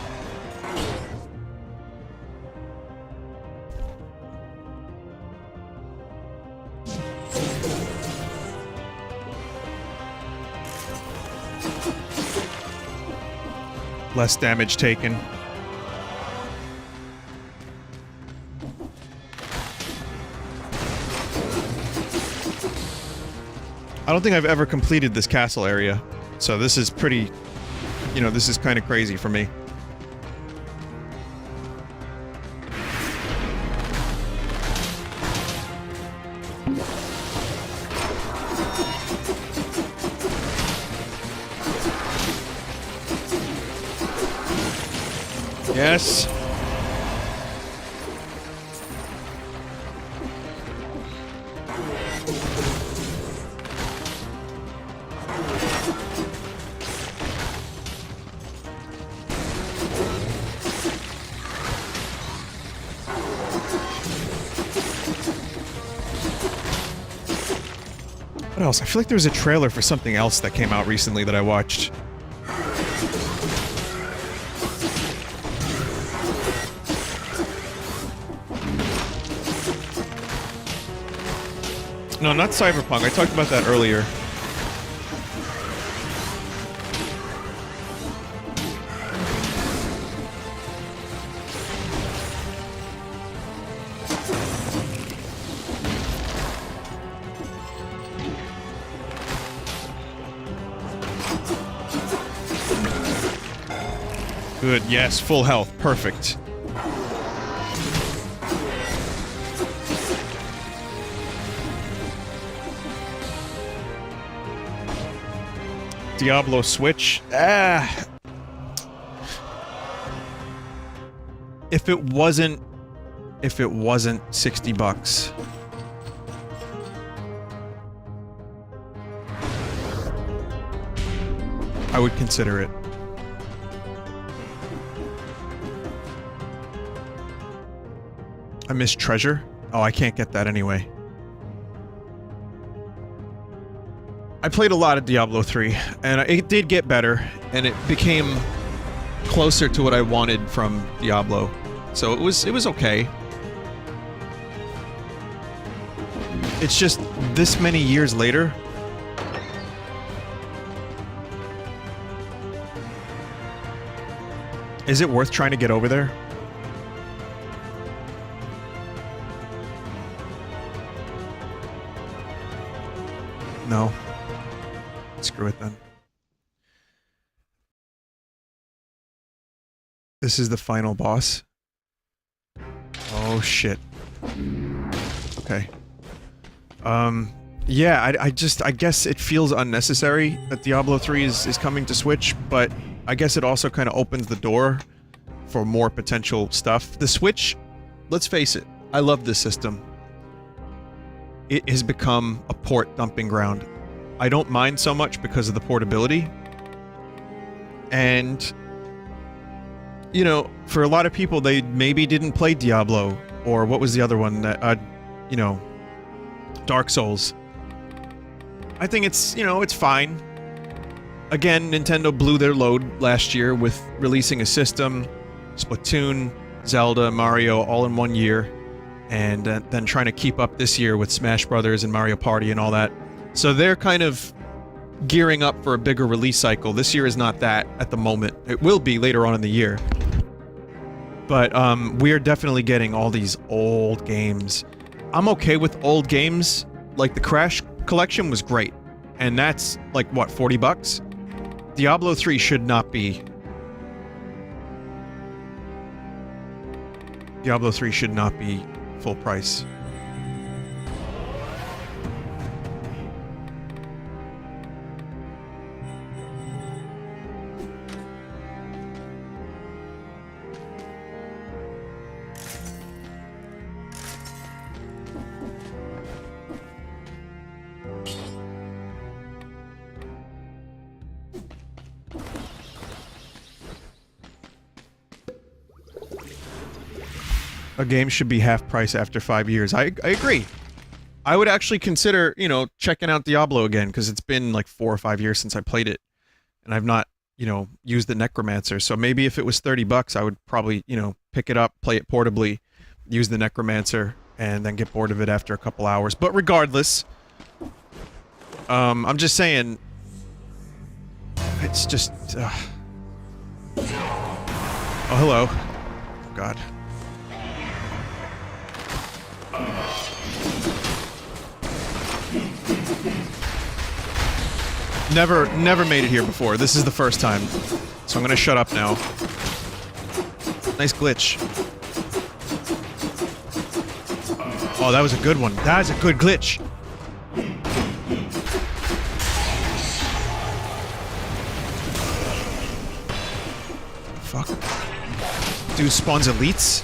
Less damage taken. I don't think I've ever completed this castle area, so this is pretty, you know, this is kind of crazy for me. Yes. What else? I feel like there was a trailer for something else that came out recently that I watched. No, not Cyberpunk. I talked about that earlier. Good, yes, full health. Perfect. Diablo Switch. If it wasn't $60, I would consider it. I miss Treasure. Oh, I can't get that anyway. I played a lot of Diablo 3, and it did get better, and it became closer to what I wanted from Diablo. So it was okay. It's just this many years later. Is it worth trying to get over there? No. Screw it then. This is the final boss. Oh shit. Okay. Yeah, I guess it feels unnecessary that Diablo 3 is coming to Switch, but I guess it also kind of opens the door for more potential stuff. The Switch, let's face it, I love this system. It has become a port dumping ground. I don't mind so much because of the portability. And, you know, for a lot of people, they maybe didn't play Diablo, or what was the other one that, you know, Dark Souls. I think it's, you know, it's fine. Again, Nintendo blew their load last year with releasing a system, Splatoon, Zelda, Mario all in one year, and then trying to keep up this year with Smash Brothers and Mario Party and all that. So they're kind of gearing up for a bigger release cycle. This year is not that at the moment. It will be later on in the year. But we're definitely getting all these old games. I'm okay with old games. Like the Crash collection was great. And that's like what, $40? Diablo 3 should not be. Diablo 3 should not be full price. A game should be half price after 5 years. I agree. I would actually consider, you know, checking out Diablo again, because it's been like 4 or 5 years since I played it. And I've not, you know, used the Necromancer. So maybe if it was $30, I would probably, you know, pick it up, play it portably, use the Necromancer, and then get bored of it after a couple hours. But regardless, I'm just saying, it's just, oh, hello. Oh, God. Never made it here before. This is the first time. So I'm gonna shut up now. Nice glitch. Oh, that was a good one. That is a good glitch. Fuck. Dude spawns elites?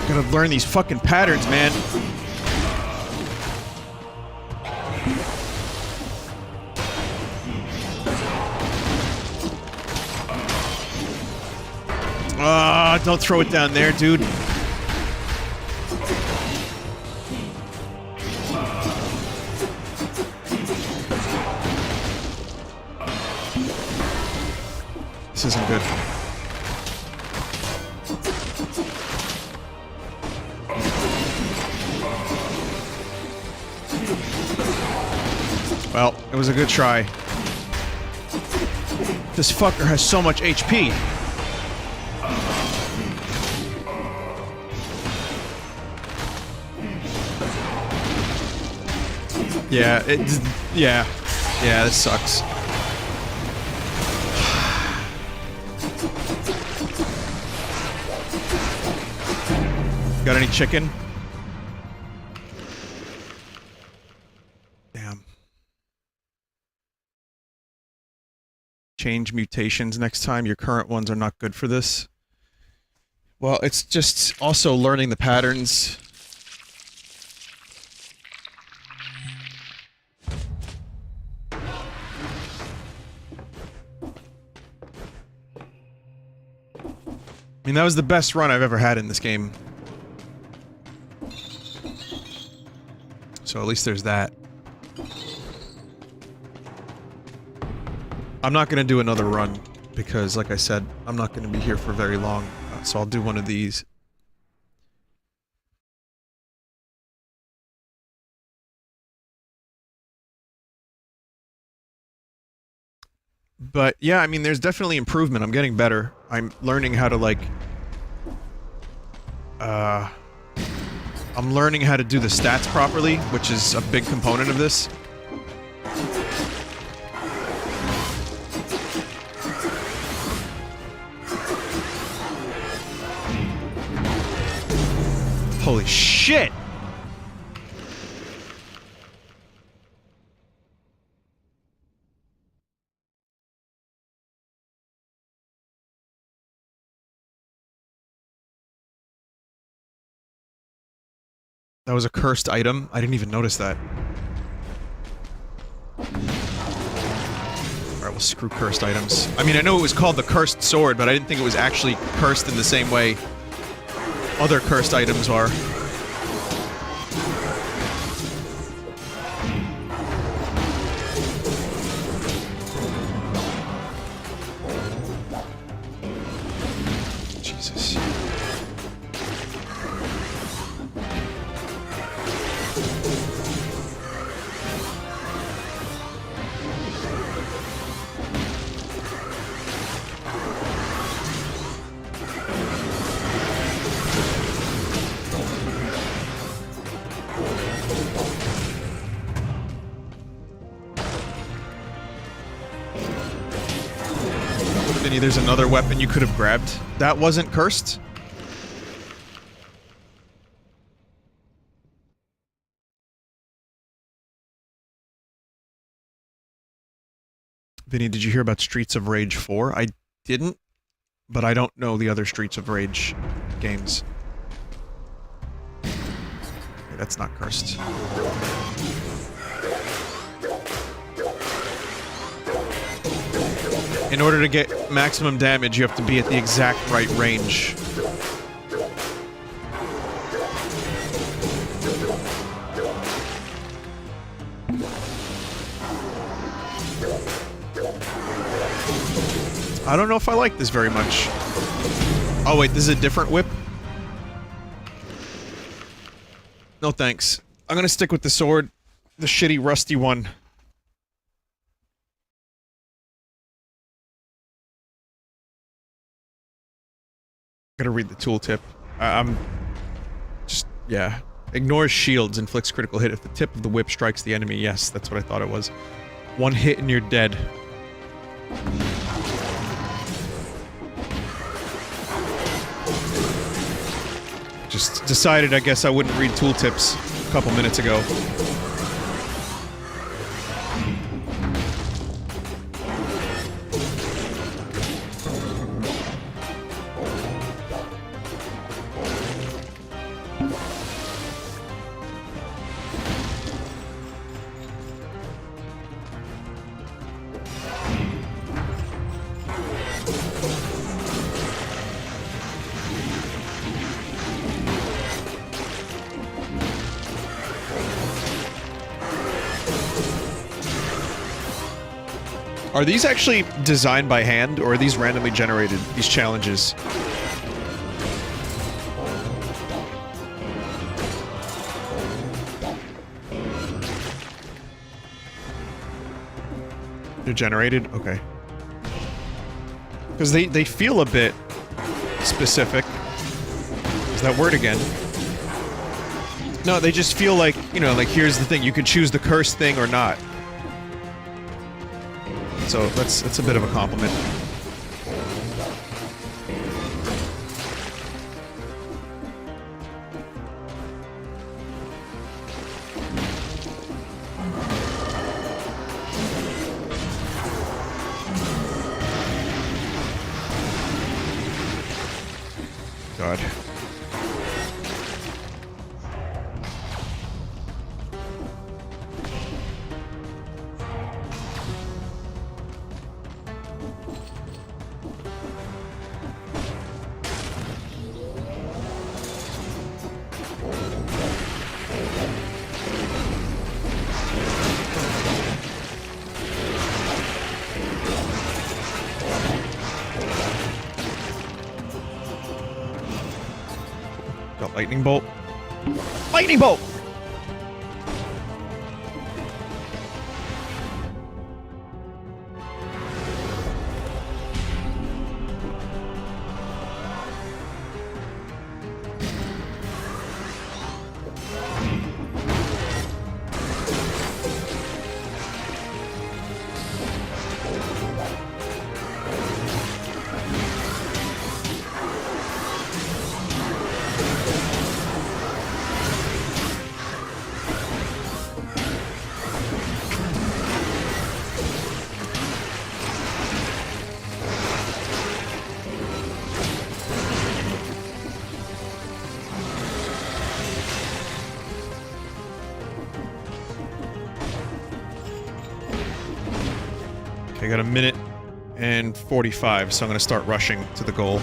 Gotta learn these fucking patterns, man. Ah, don't throw it down there, dude. This isn't good. Well, it was a good try. This fucker has so much HP. Yeah, yeah, this sucks. Got any chicken? Change mutations next time. Your current ones are not good for this. Well, it's just also learning the patterns. I mean, that was the best run I've ever had in this game. So at least there's that. I'm not gonna do another run, because like I said, I'm not gonna be here for very long, so I'll do one of these. But yeah, I mean, there's definitely improvement. I'm getting better. I'm learning how to, like, I'm learning how to do the stats properly, which is a big component of this. Holy shit! That was a cursed item? I didn't even notice that. Alright, well, screw cursed items. I mean, I know it was called the cursed sword, but I didn't think it was actually cursed in the same way other cursed items are. Jesus. Vinny, there's another weapon you could have grabbed. That wasn't cursed? Vinny, did you hear about Streets of Rage 4? I didn't, but I don't know the other Streets of Rage games. Okay, that's not cursed. In order to get maximum damage, you have to be at the exact right range. I don't know if I like this very much. Oh wait, this is a different whip? No thanks. I'm gonna stick with the sword. The shitty rusty one. Gotta read the tooltip. I'm... just... yeah. Ignores shields, inflicts critical hit if the tip of the whip strikes the enemy. Yes, that's what I thought it was. One hit and you're dead. Just decided, I guess, I wouldn't read tooltips a couple minutes ago. Are these actually designed by hand, or are these randomly generated, these challenges? They're generated? Okay. Because they feel a bit specific. Is that word again? No, they just feel like, you know, like here's the thing, you can choose the cursed thing or not. So that's a bit of a compliment. God. Lightning bolt. Lightning bolt! I got a minute and 45, so I'm gonna start rushing to the goal.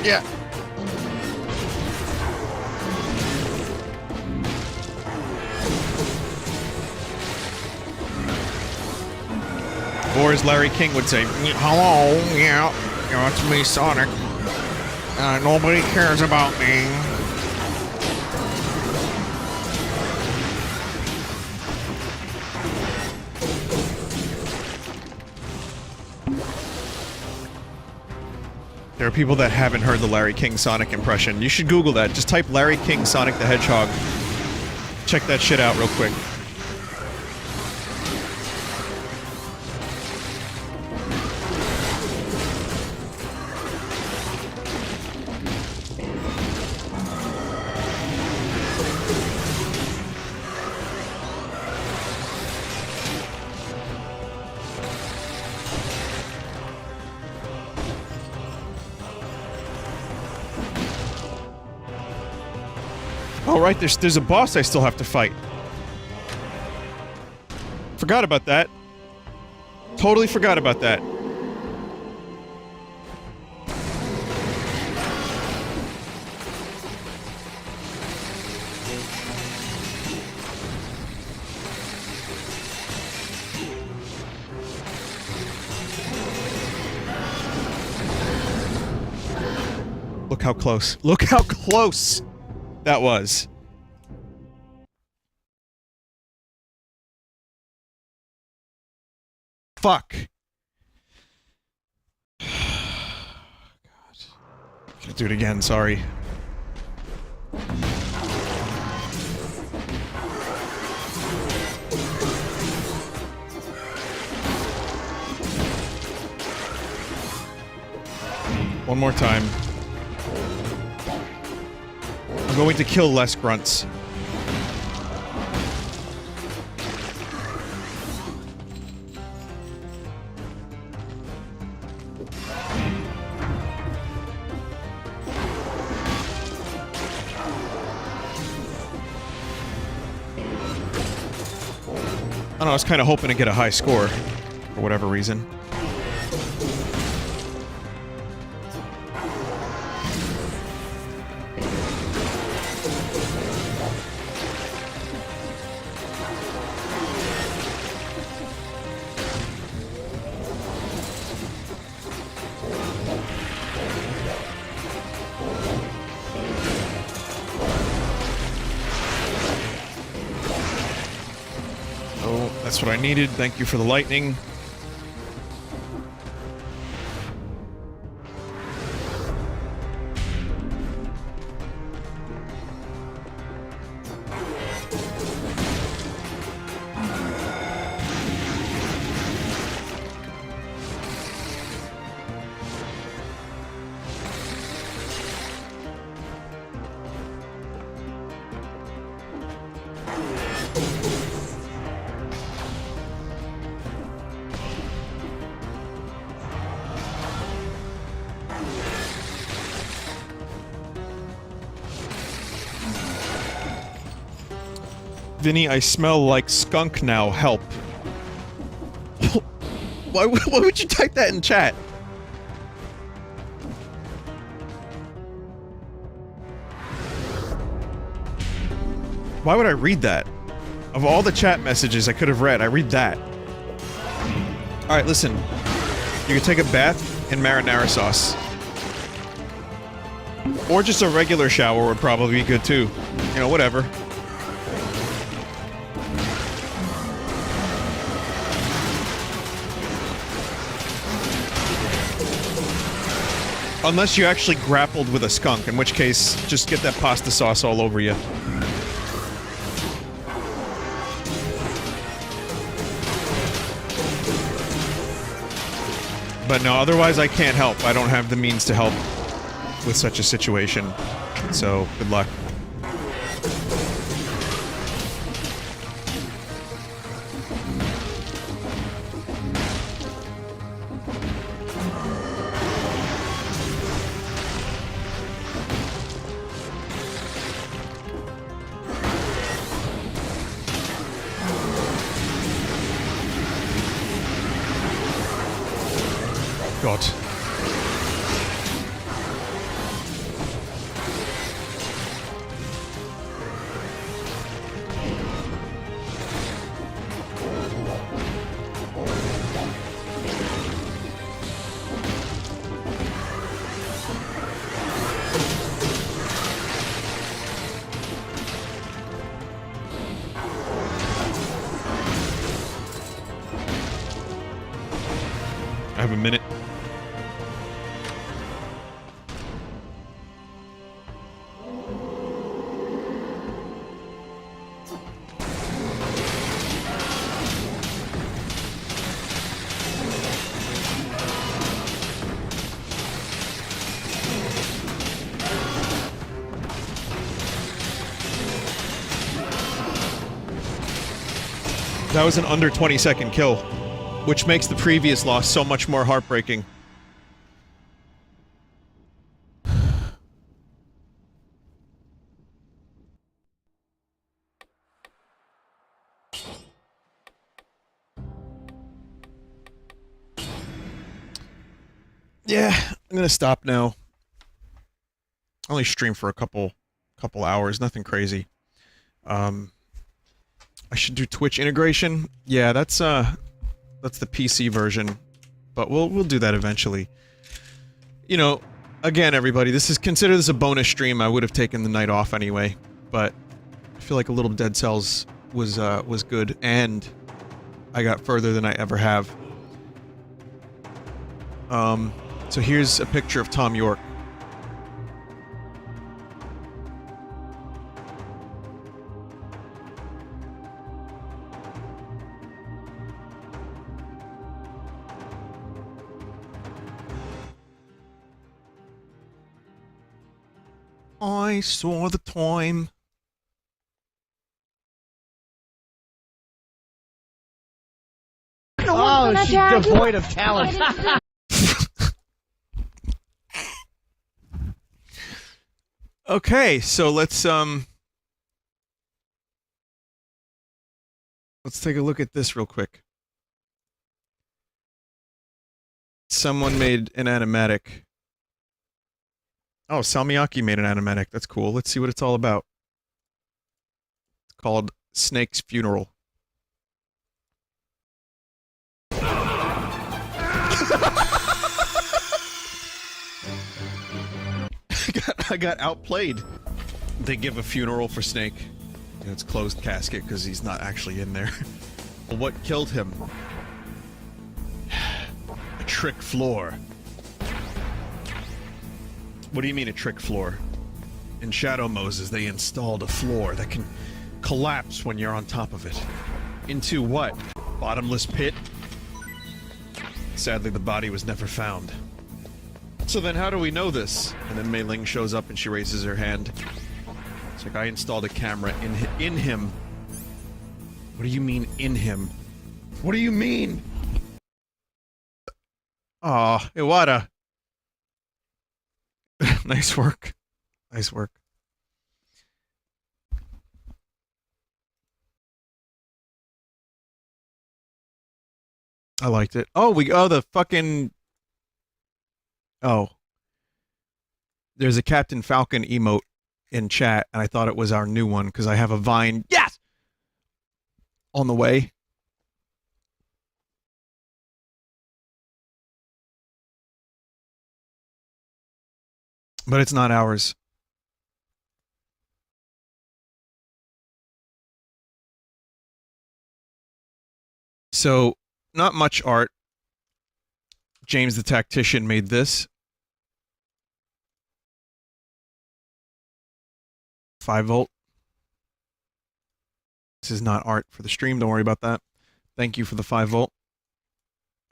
Yeah. Or as Larry King would say, Hello, yeah, it's me, Sonic. Nobody cares about me. there are people that haven't heard the Larry King Sonic impression. You should Google that. Just type Larry King Sonic the Hedgehog. Check that shit out real quick. Oh, right, there's a boss I still have to fight. Forgot about that. Totally forgot about that. Look how close. Look how close that was. Fuck. God. Can't do it again, sorry. One more time. I'm going to kill less grunts. I don't know, I was kind of hoping to get a high score, for whatever reason. That's what I needed. Thank you for the lightning. Vinny, I smell like skunk now. Help. Why would you type that in chat? Why would I read that? Of all the chat messages I could have read, I read that. Alright, listen. You can take a bath in marinara sauce. Or just a regular shower would probably be good too. You know, whatever. Unless you actually grappled with a skunk, in which case, just get that pasta sauce all over you. But no, otherwise I can't help. I don't have the means to help with such a situation. So, good luck. God. I have a minute. That was an under 20-second kill, which makes the previous loss so much more heartbreaking. Yeah, I'm gonna stop now. I only stream for a couple hours, nothing crazy. I should do Twitch integration. Yeah, that's the PC version, but we'll do that eventually. You know, again, everybody, consider this a bonus stream. I would have taken the night off anyway, but I feel like a little Dead Cells was good, and I got further than I ever have. So here's a picture of Tom York. I saw the time. Oh, she's devoid of talent. Okay, so let's take a look at this real quick. Someone made an animatic. Oh, Salmiakki made an animatic. That's cool. Let's see what it's all about. It's called Snake's Funeral. I got outplayed. They give a funeral for Snake. And it's closed casket because he's not actually in there. What killed him? A trick floor. What do you mean a trick floor? In Shadow Moses, they installed a floor that can collapse when you're on top of it. Into what? Bottomless pit? Sadly, the body was never found. So then how do we know this? And then Mei Ling shows up and she raises her hand. It's like, I installed a camera in him. What do you mean, in him? What do you mean? Aw, Iwata. Nice work. Nice work. I liked it. Oh, the fucking... Oh. There's a Captain Falcon emote in chat, and I thought it was our new one because I have a Vine. Yes! On the way. But it's not ours. So, not much art. James the Tactician made this. 5-volt. This is not art for the stream, don't worry about that. Thank you for the 5-volt.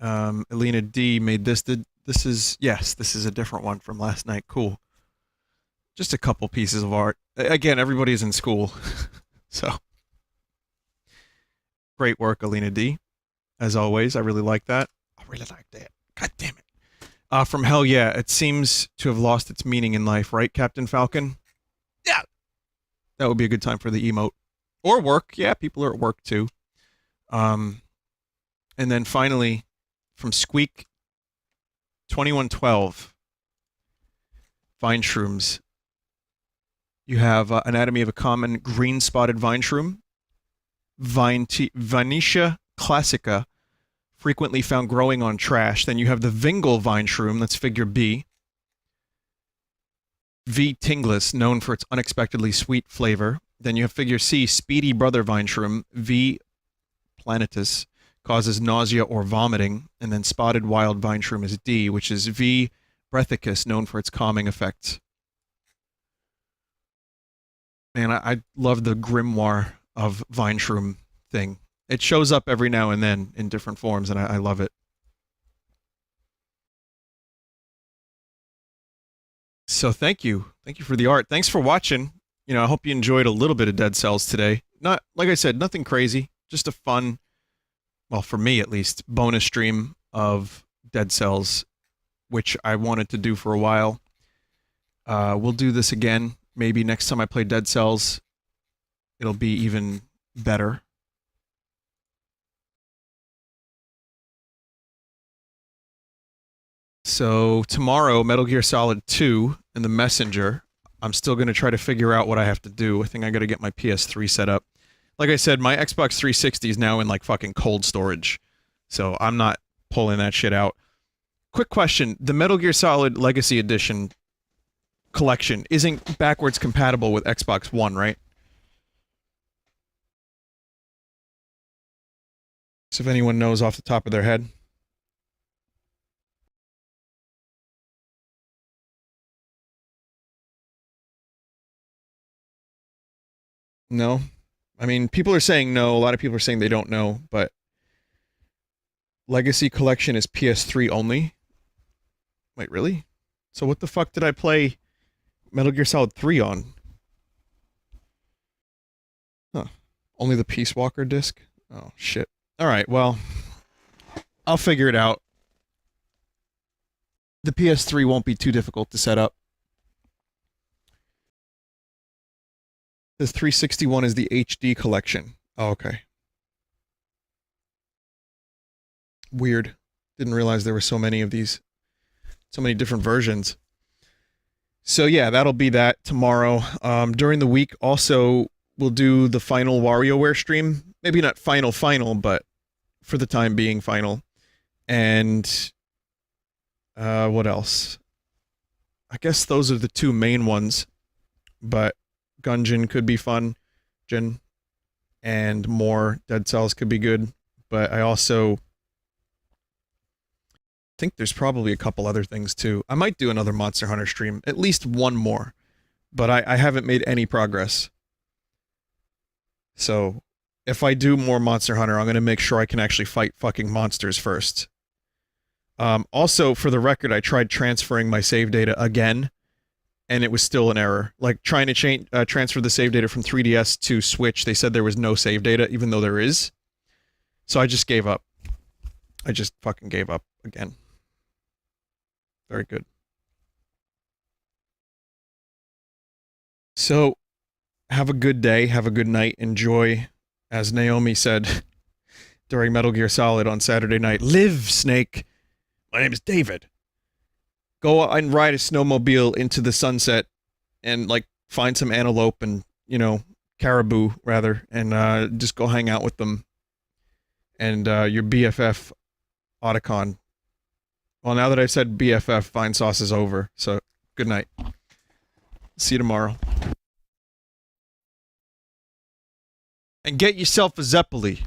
Elena D made this. This is, yes, this is a different one from last night. Cool. Just a couple pieces of art. Again, everybody's in school. So. Great work, Elena D. As always, I really like that. I really like that. God damn it. From Hell Yeah, it seems to have lost its meaning in life, right, Captain Falcon? Yeah. That would be a good time for the emote. Or work. Yeah, people are at work too. And then finally, from Squeak 2112, Vine Shrooms. You have Anatomy of a Common Green-Spotted Vine Shroom. Vinesauce classica, frequently found growing on trash. Then you have the Vingle Vine Shroom, that's figure B. V. Tinglis, known for its unexpectedly sweet flavor. Then you have figure C, Speedy Brother Vine Shroom. V. Planetus, causes nausea or vomiting. And then Spotted Wild Vine Shroom is D, which is V. Brethicus, known for its calming effects. Man, I love the grimoire of Vine Shroom thing. It shows up every now and then in different forms, and I love it. So thank you. Thank you for the art. Thanks for watching. You know, I hope you enjoyed a little bit of Dead Cells today. Not, like I said, nothing crazy. Just a fun, well, for me at least, bonus stream of Dead Cells, which I wanted to do for a while. We'll do this again. Maybe next time I play Dead Cells, it'll be even better. So tomorrow, Metal Gear Solid 2 and The Messenger. I'm still going to try to figure out what I have to do. I think I got to get my PS3 set up. Like I said, my Xbox 360 is now in like fucking cold storage. So I'm not pulling that shit out. Quick question. The Metal Gear Solid Legacy Edition collection isn't backwards compatible with Xbox One, right? So if anyone knows off the top of their head. No? I mean, people are saying no, a lot of people are saying they don't know, but Legacy Collection is PS3 only? Wait, really? So what the fuck did I play Metal Gear Solid 3 on? Huh. Only the Peace Walker disc? Oh, shit. Alright, well, I'll figure it out. The PS3 won't be too difficult to set up. The 361 is the HD collection. Oh, okay. Weird. Didn't realize there were so many of these. So many different versions. So yeah, that'll be that tomorrow. During the week, also, we'll do the final WarioWare stream. Maybe not final, but for the time being, final. And what else? I guess those are the two main ones. But Gungeon could be fun. Jin. And more Dead Cells could be good. But I also think there's probably a couple other things too. I might do another Monster Hunter stream. At least one more. But I haven't made any progress. So, if I do more Monster Hunter, I'm going to make sure I can actually fight fucking monsters first. Also, for the record, I tried transferring my save data again. And it was still an error. Like, trying to transfer the save data from 3DS to Switch, they said there was no save data, even though there is. So I just gave up. I just fucking gave up again. Very good. So, have a good day, have a good night, enjoy, as Naomi said during Metal Gear Solid on Saturday night, live, Snake! My name is David. Go and ride a snowmobile into the sunset and, like, find some antelope and, you know, caribou, rather, and just go hang out with them. And your BFF, Otacon. Well, now that I've said BFF, Vinesauce is over, so good night. See you tomorrow. And get yourself a Zeppeli.